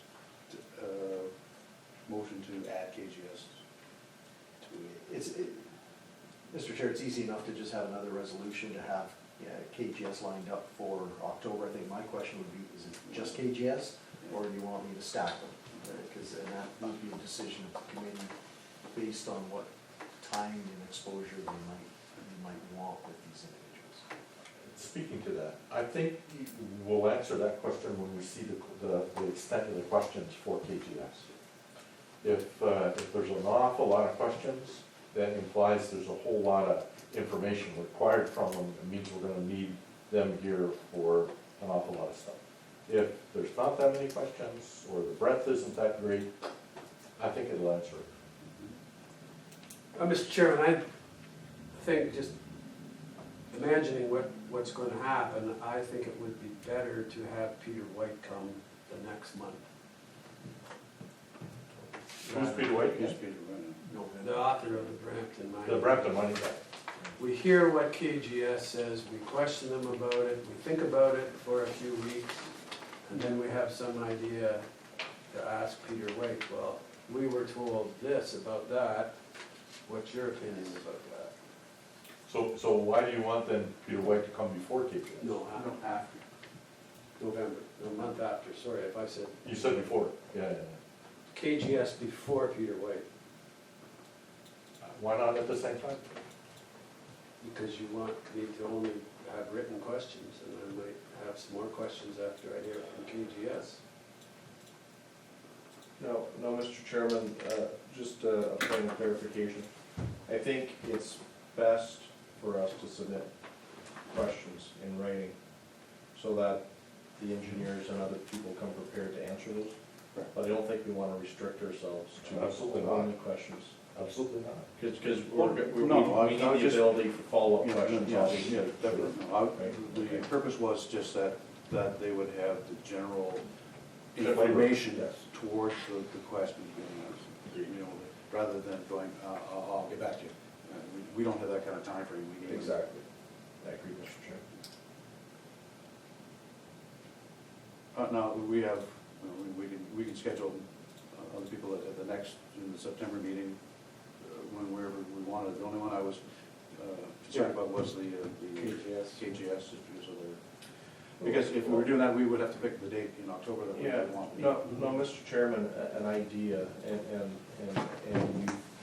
motion to add KGS to it? Mr. Chair, it's easy enough to just have another resolution to have KGS lined up for October. I think my question would be, is it just KGS, or do you want me to stack them? Because then that would be a decision of the committee based on what time and exposure they might want with these individuals. Speaking to that, I think we'll answer that question when we see the extent of the questions for KGS. If there's an awful lot of questions, that implies there's a whole lot of information required from them. It means we're gonna need them here for an awful lot of stuff. If there's not that many questions, or the breadth isn't that great, I think it'll answer it. Mr. Chairman, I think, just imagining what's going to happen, I think it would be better to have Peter White come the next month. Who's Peter White? Yes, Peter, right. The author of the Brampton Mine. The Brampton money guy. We hear what KGS says, we question them about it, we think about it for a few weeks, and then we have some idea to ask Peter White, well, we were told this about that, what's your opinion about that? So why do you want then Peter White to come before KGS? No, after, November, a month after, sorry if I said You said before, yeah. KGS before Peter White, Why not at the same time? because you want me to only have written questions, and I might have some more questions after I hear from KGS. No, Mr. Chairman, just a point of clarification. I think it's best for us to submit questions in writing so that the engineers and other people come prepared to answer those. But I don't think we want to restrict ourselves to Absolutely the not. only questions. Absolutely not. Because we No, need I was the just- ability for follow-up Yeah, questions, yeah, obviously. yeah, definitely. No, Right. The purpose was just that they would have the general General, information yes. towards the questions being asked. You know, rather than going, I'll get back to you. We don't have that kind of time frame. We need- Exactly. I agree, Mr. Chairman. Now, we have, we can schedule other people at the next, in the September meeting, whenever we wanted. The only one I was concerned about was the KGS, just because of their, because if we were doing that, we would have to pick the date in October that we Yeah, would want. no, Mr. Chairman, an idea, and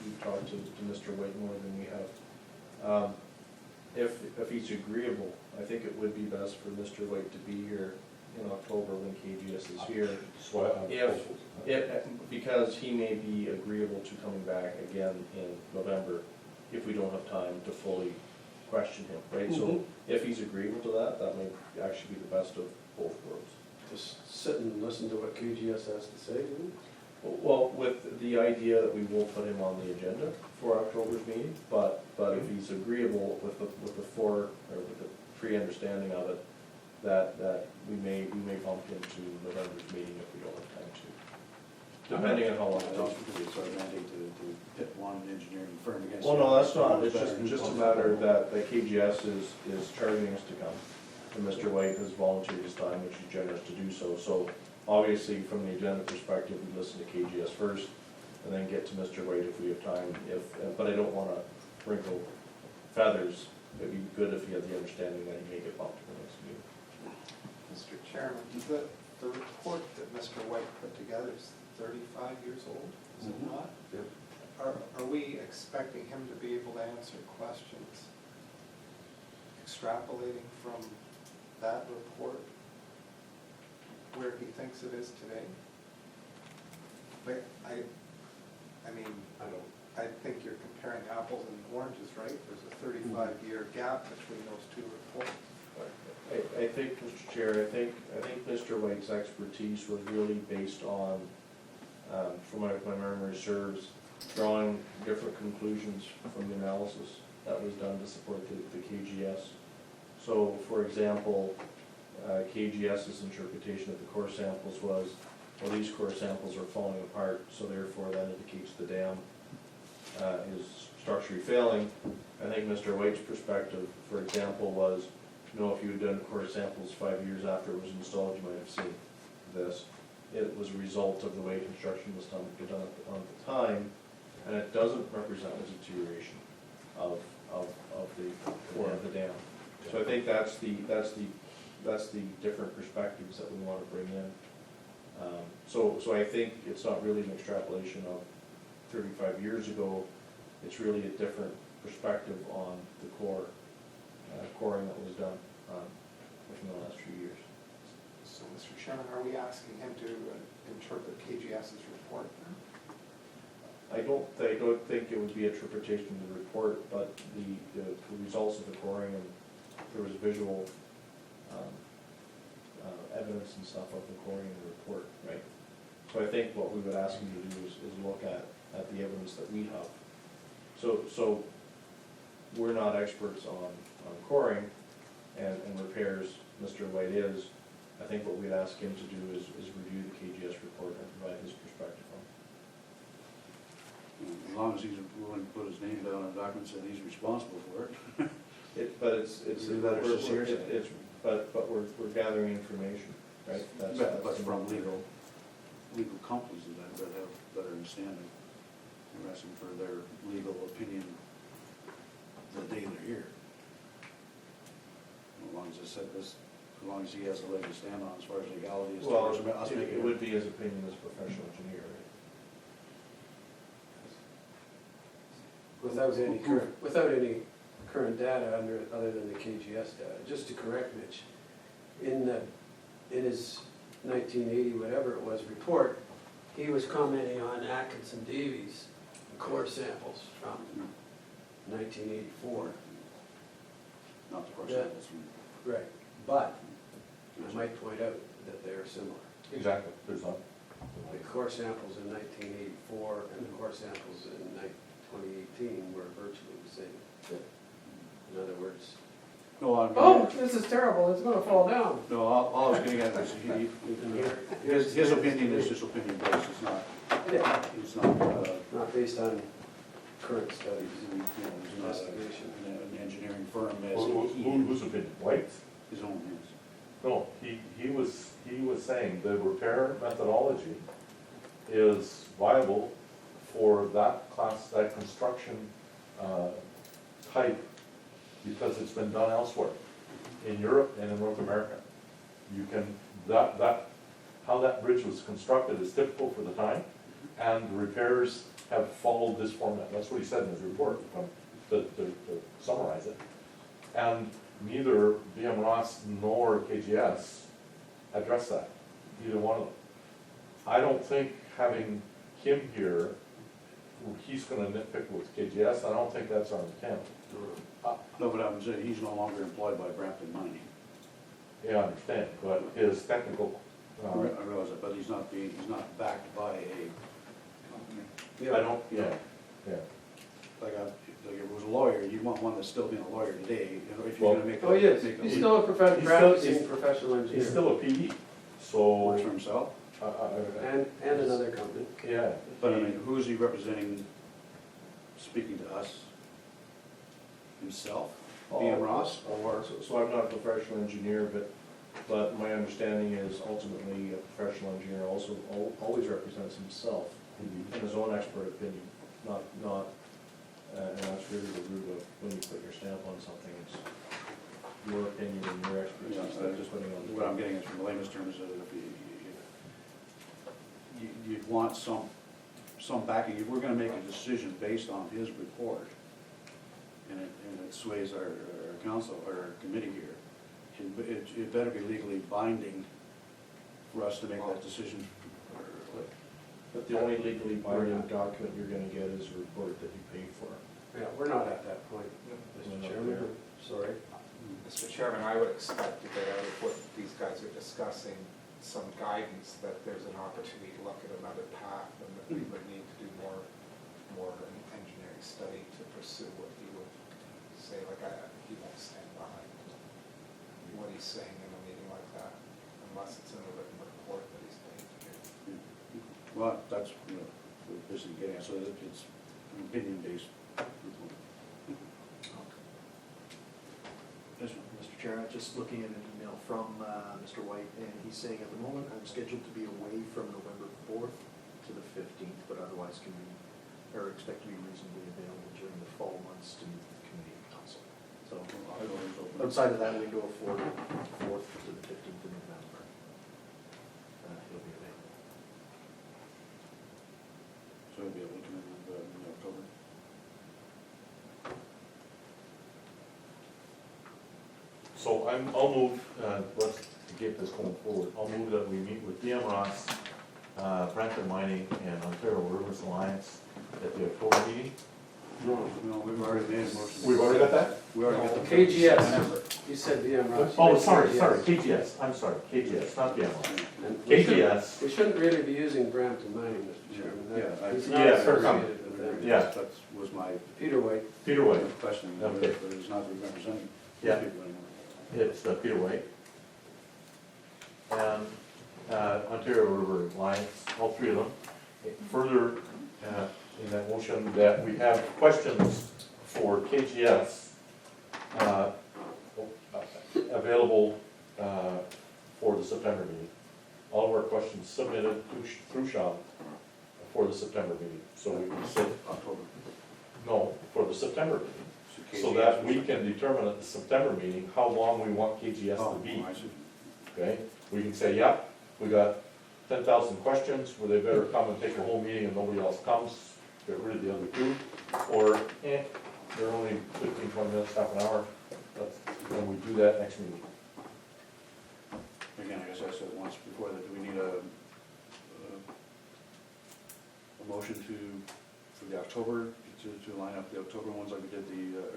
you've talked to Mr. White more than we have. If he's agreeable, I think it would be best for Mr. White to be here in October when KGS is here. So Because he may be agreeable to coming back again in November if we don't have time to fully question him, right? So if he's agreeable to that, that may actually be the best of both worlds. Just sit and listen to what KGS has to say, do we? Well, with the idea that we will put him on the agenda for October's meeting, but if he's agreeable with the pre-understanding of it, that we may bump into November's meeting if we don't have time to, depending on how long it Else takes. we could sort of mandate to pit one engineering firm against. Well, the no, other. that's not, it's Better just a than- matter that KGS is charging us to come, and Mr. White has volunteered his time, which is generous to do so. So obviously, from the agenda perspective, we listen to KGS first, and then get to Mr. White if we have time, but I don't wanna wrinkle feathers. It'd be good if he had the understanding that he may get bumped to the next meeting. Mr. Chairman, the report that Mr. White put together is 35 years old, is it Mhm. not? Yep. Are we expecting him to be able to answer questions extrapolating from that report where he thinks it is today? But I mean, I think you're comparing apples and oranges, right? There's a 35-year gap between those two reports. I think, Mr. Chair, I think Mr. White's expertise was really based on, from my memory serves, drawing different conclusions from the analysis that was done to support the KGS. So, for example, KGS's interpretation of the core samples was, well, these core samples are falling apart, so therefore that indicates the dam is structurally failing. I think Mr. White's perspective, for example, was, you know, if you had done core samples 5 years after it was installed, you might have seen this. It was a result of the way construction was done at the time, and it doesn't represent a deterioration of the dam. So I think that's the different perspectives that we want to bring in. So I think it's not really an extrapolation of 35 years ago, it's really a different perspective on the coring that was done within the last few years. So, Mr. Chairman, are we asking him to interpret KGS's report then? I don't think it would be interpretation of the report, but the results of the coring, and there was visual evidence and stuff of the coring in the report, right? So I think what we would ask him to do is look at the evidence that we have. So we're not experts on coring and repairs, Mr. White is. I think what we'd ask him to do is review the KGS report and provide his perspective on it. As long as he's willing to put his name down on documents that he's responsible for it. But it's. Either that or it's just hearsay. But we're gathering information, right? But from legal companies that have better understanding. We're asking for their legal opinion the day they're here. As long as I said this, as long as he has a leg to stand on as far as legality is. Well, us making it would be his opinion as a professional engineer, right? Without any current data other than the KGS data, just to correct Mitch, in his 1980, whatever it was, report, he was commenting on Atkinson Davies core samples from 1984. Not the course Yeah. samples. Right. But I might point out that they are similar. Exactly, there's not. The core samples in 1984 and the core samples in 2018 were virtually the same. In other words, No, I'm. oh, this is terrible, it's gonna fall down. No, all I was getting at is his opinion is just opinion based, Yeah. it's not, Not based on current studies, you know, it's not investigation. an engineering firm as Whose opinion? White's? his own hands. No, he was saying the repair methodology is viable for that construction type because it's been done elsewhere, in Europe and in North America. You can, how that bridge was constructed is typical for the time, and the repairs have followed this format. That's what he said in his report, to summarize it. And neither BM Ross nor KGS address that, either one of them. I don't think having him here, he's gonna nitpick with KGS, I don't think that's our intent. No, but I'm saying he's no longer employed by Brampton Mining. Yeah, I understand, but his technical, I realize that, but he's not backed by a company. I don't, yeah. Like if it was a lawyer, you want one that's still being a lawyer today, you know, if you're gonna make a. Oh, yes, make a- he's still a He's practicing still- professional engineer. He's still a PE, so, Works for himself, And another company. yeah. but I mean, who is he representing, speaking to us? Himself, BM Ross, or? So I'm not a professional engineer, but my understanding is ultimately a professional engineer also always represents himself in his own expert opinion, not, and that's really the root of when you put your stamp on something, it's your opinion and your expertise that you're putting on. What I'm getting at from layman's terms is if you'd want some backing, if we're gonna make a decision based on his report, and it sways our council, or our committee here, it better be legally binding for us to make that decision. But the only legally binding document you're gonna get is a report that you paid for. Yeah, we're not at that point, Mr. Chairman, sorry. Mr. Chairman, I would expect to get out of what these guys are discussing, some guidance that there's an opportunity to look at another path, and that we would need to do more engineering study to pursue what he would say, he won't stand behind what he's saying in a meeting like that, unless it's in a written report that he's made to do. Well, that's, what we're basically getting at, so it's an opinion-based Yes, sir. Mr. Chair, I'm just looking at an email from Mr. White, and he's saying at the moment, I'm scheduled to be away from November 4th to the 15th, but otherwise can be, or expect to be reasonably available during the fall months to meet with the committee and council. So outside of that window of 4th to the 15th of November, he'll be available. So we'll be able to come in October. So I'll move, let's get this going forward. I'll move that we meet with DM Ross, Brampton Mining, and Ontario Rivers Alliance at the October meeting. No, we've already made a motion. We've already got that? We already got the. KGS, you said VM Ross. Oh, sorry, KGS, I'm sorry, KGS, not DM Ross. And we shouldn't- KGS, We shouldn't really be using Brampton Mining, Mr. Chairman. That- Yeah, I- He's Yeah, not fair associated with them. Yeah. That was my Peter White. Peter White, question, Okay. but it's not representing Yeah. people anymore. it's Peter White. And Ontario River Alliance, all three of them. Further, in that motion, that we have questions for KGS available for the September meeting. All of our questions submitted through Sean for the September meeting. So we said, October. no, for the September meeting. So that we can determine at the September meeting how long we want KGS to be. I see. Okay, we can say, yep, we got 10,000 questions, where they better come and take a whole meeting and nobody else comes, get rid of the other two. Or, they're only 15, 20 minutes, half an hour, and we do that next meeting. Again, I guess I said once before that, do we need a motion for the October, to line up the October ones like we did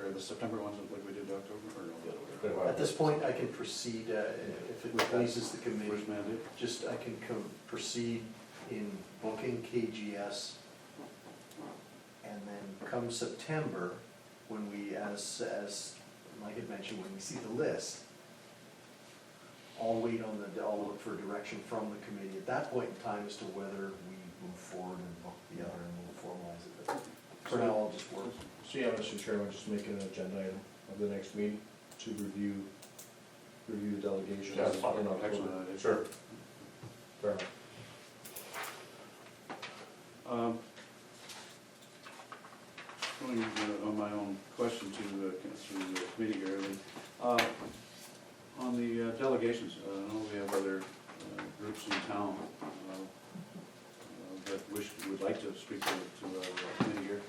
or the September ones like we did the October, or no, the other way? At this point, I can proceed, if it pleases the committee, First mandate? just I can proceed in booking KGS. And then come September, when we, as Mike had mentioned, when we see the list, I'll wait on I'll look for direction from the committee at that point in time as to whether we move forward and book the other and we'll formalize it. But for now, I'll just work. So yeah, Mr. Chairman, just make it an agenda item of the next meeting to review the delegations Yeah, that's fine. in October. Excellent idea. Sure. Fair enough. Going on my own question to the committee here, on the delegations, I know we have other groups in town that would like to speak to our committee here.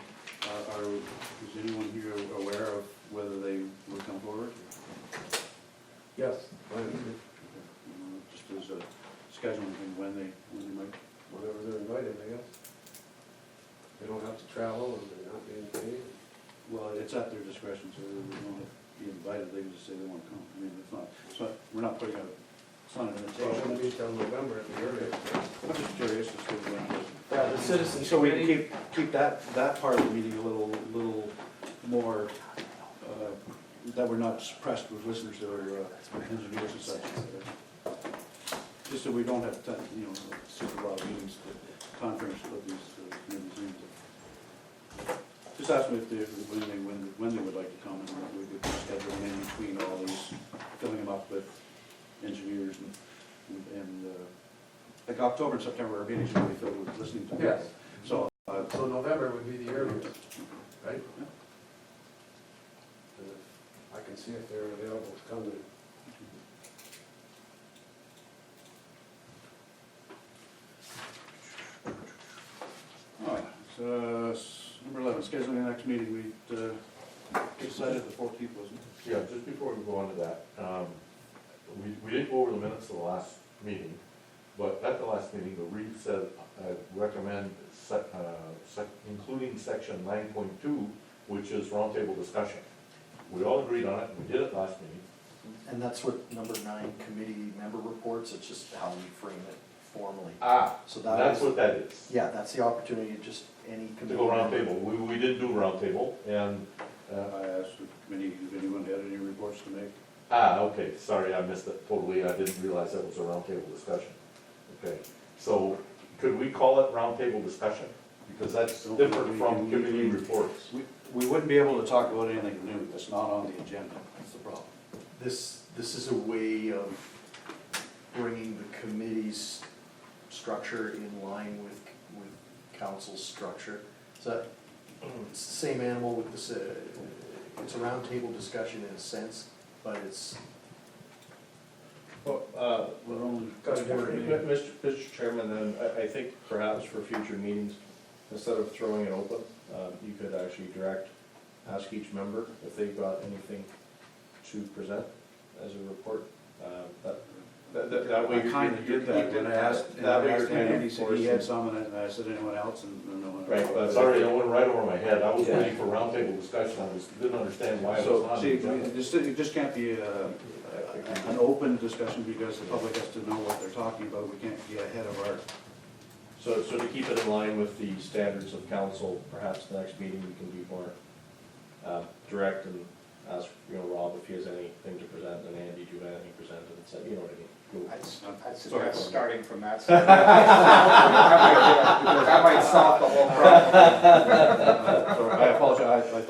Is anyone here aware of whether they would come forward? Yes. Just as a scheduling thing, when they might. Whenever they're invited, I guess. They don't have to travel and they're not being paid. Well, it's at their discretion, so they don't have to be invited, they can just say they want to come. I mean, it's not, we're not putting out, it's not an So it wouldn't invitation. be till November at the earliest. I'm just curious as to when. Yeah, the citizens So we can committee, keep that part of the meeting a little more, that we're not pressed with listeners or engineers and such. Just so we don't have, super long meetings, conference with these committees. Just ask them when they would like to come, and we could schedule them in between all these, filling them up with engineers and like October and September, our meetings will be filled with listening to people. Yes. So, so November would be the earliest, right? Yeah. And if I can see if they're available to come to. all right, so, number 11, scheduling the next meeting, we decided the 14th, wasn't it? Yeah, just before we go on to that, we didn't go over the minutes of the last meeting, but at the last meeting, the REIT said, recommend including section 9.2, which is roundtable discussion. We all agreed on it, we did it last meeting. And that's what number 9, committee member reports, it's just how we frame it formally. So That's what that is, Yeah, that's the opportunity, just any to committee. go member. roundtable. We did do roundtable, and, I asked the committee if anyone had any reports to make. okay, sorry, I missed it totally, I didn't realize that was a roundtable discussion. Okay, so could we call it roundtable discussion? Because that's different from committee reports. we wouldn't be able to talk about anything new that's not on the agenda, that's the problem. This is a way of bringing the committee's structure in line with council's structure. So it's the same animal with this, it's a roundtable discussion in a sense, but it's, Well, We're only, Got a different meeting. Mr. Chairman, then, I think perhaps for future meetings, instead of throwing it open, you could actually ask each member if they've got anything to present as a report. That way I kinda did that when I asked, him, and he said he had some, and I said anyone else, and no one. Right, but Sorry, it went right over my head. I was waiting for roundtable discussion. Didn't understand why it was So, not. see, it just can't be an open discussion because the public has to know what they're talking about. We can't get ahead of our, So to keep it in line with the standards of council, perhaps the next meeting we can be more direct and ask, Rob if he has anything to present, and Andy, do you have anything to present, and say, you know what I mean? Cool. I'd suggest starting from that. That might solve the whole problem. sorry, I apologize, I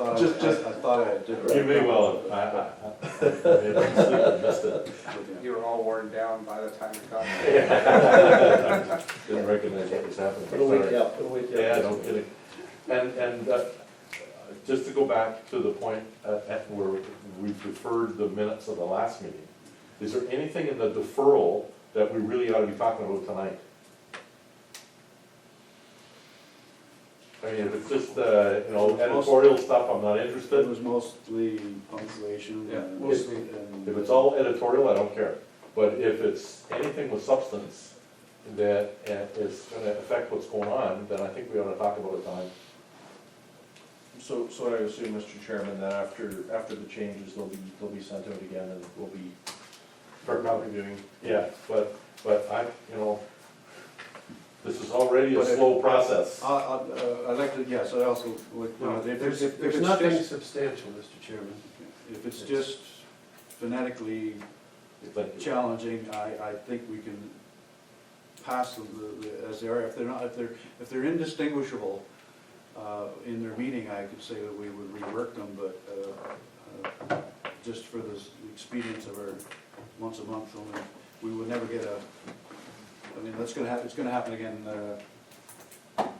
thought I did. You may well have. I made a mistake and missed it. You were all worn down by the time you got there. Didn't recognize what was happening. It'll wake Sorry. you up, it'll wake you up. Yeah, no kidding. And just to go back to the point at where we deferred the minutes of the last meeting, is there anything in the deferral that we really ought to be talking about tonight? I mean, if it's just, editorial stuff, I'm not It interested. was mostly punctuation Yeah, and. mostly. and- If it's all editorial, I don't care. But if it's anything with substance that is gonna affect what's going on, then I think we ought to talk about it tonight. So I assume, Mr. Chairman, that after the changes, they'll be sent out again, and we'll be reviewing. Yeah, but this is already a slow process. I'd like to, yes, I also would, if There's it's nothing just, substantial, Mr. Chairman. if it's just phonetically Thank you. challenging, I think we can pass them as they are. If they're not, if they're indistinguishable in their meaning, I could say that we would rework them, but just for the expedience of our once a month only, we would never get I mean, it's gonna happen again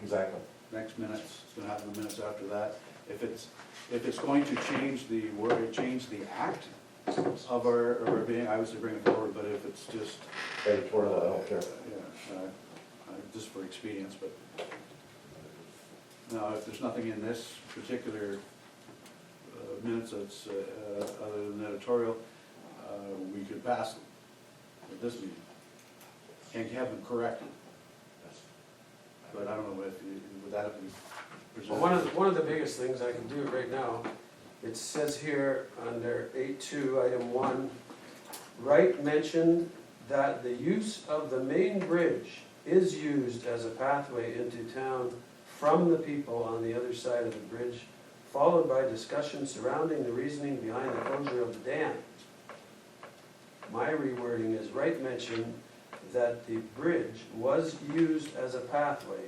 Exactly. next minutes, it's gonna happen the minutes after that. If it's going to change the word, change the act of our being, I would say bring it forward, but if it's just. Editorial, I don't care. Yeah, just for expedience, but. Now, if there's nothing in this particular minutes that's other than editorial, we could pass them at this meeting and have them corrected. But I don't know if, would that have been presented? Well, one of the biggest things I can do right now, it says here under 8.2, item 1, Wright mentioned that the use of the main bridge is used as a pathway into town from the people on the other side of the bridge, followed by discussion surrounding the reasoning behind the closure of the dam. My rewording is Wright mentioned that the bridge was used as a pathway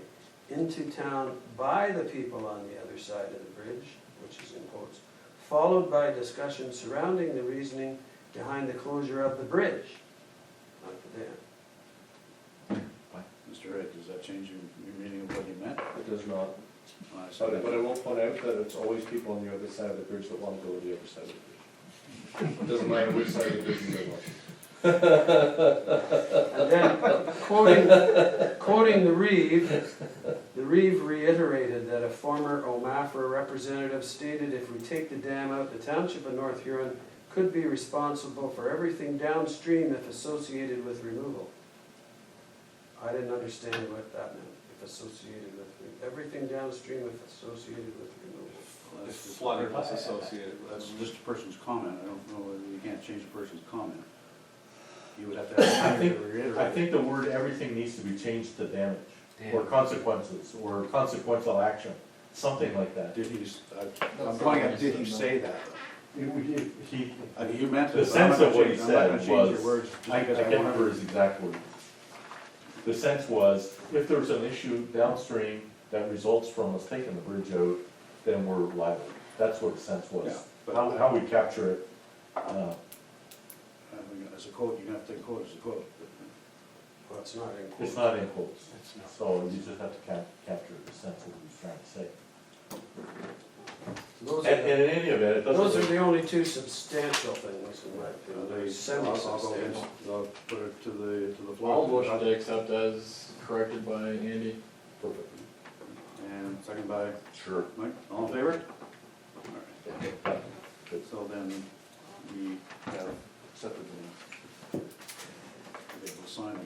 into town by the people on the other side of the bridge, which is in quotes, followed by discussion surrounding the reasoning behind the closure of the bridge, not the dam. Mr. Wright, does that change your meaning of what you meant? It does not. When I said But I that? will point out that it's always people on the other side of the bridge that want to go to the other side of the bridge. It doesn't matter which side of the bridge you live on. And then quoting the Reeve reiterated that a former OMAFRA representative stated if we take the dam out, the township of North Huron could be responsible for everything downstream if associated with removal. I didn't understand what that meant, if associated with, everything downstream if associated with removal. Well, that's just- Flooding was associated with. That's just a person's comment. I don't know whether you can't change a person's comment. You would have to have time to reiterate. I think the word everything needs to be changed to damage, or consequences, or consequential action, something like that. Did he, I'm going at, did he say that? He, You meant it. the but I'm sense not of what gonna he change- I'm not gonna said change your was, words just I because can't want remember to. his exact words. The sense was, if there's an issue downstream that results from us taking the bridge out, then we're liable. That's what the sense was. Yeah, but- How we capture it, I mean, as a quote, you have to take a quote as a quote. Well, it's not in quotes. it's not in quotes. It's not. So you just have to capture the sense of what he's trying to say. Those And are, and in any event, it those are doesn't, the only two substantial things in my opinion. They- They're I'll go semi-substantial. against, I'll put it to the floor. I'll motion to accept as corrected by Andy. perfect. And second by Sure. Mike, all in favor? All right. Good. So then we have accepted the, we'll sign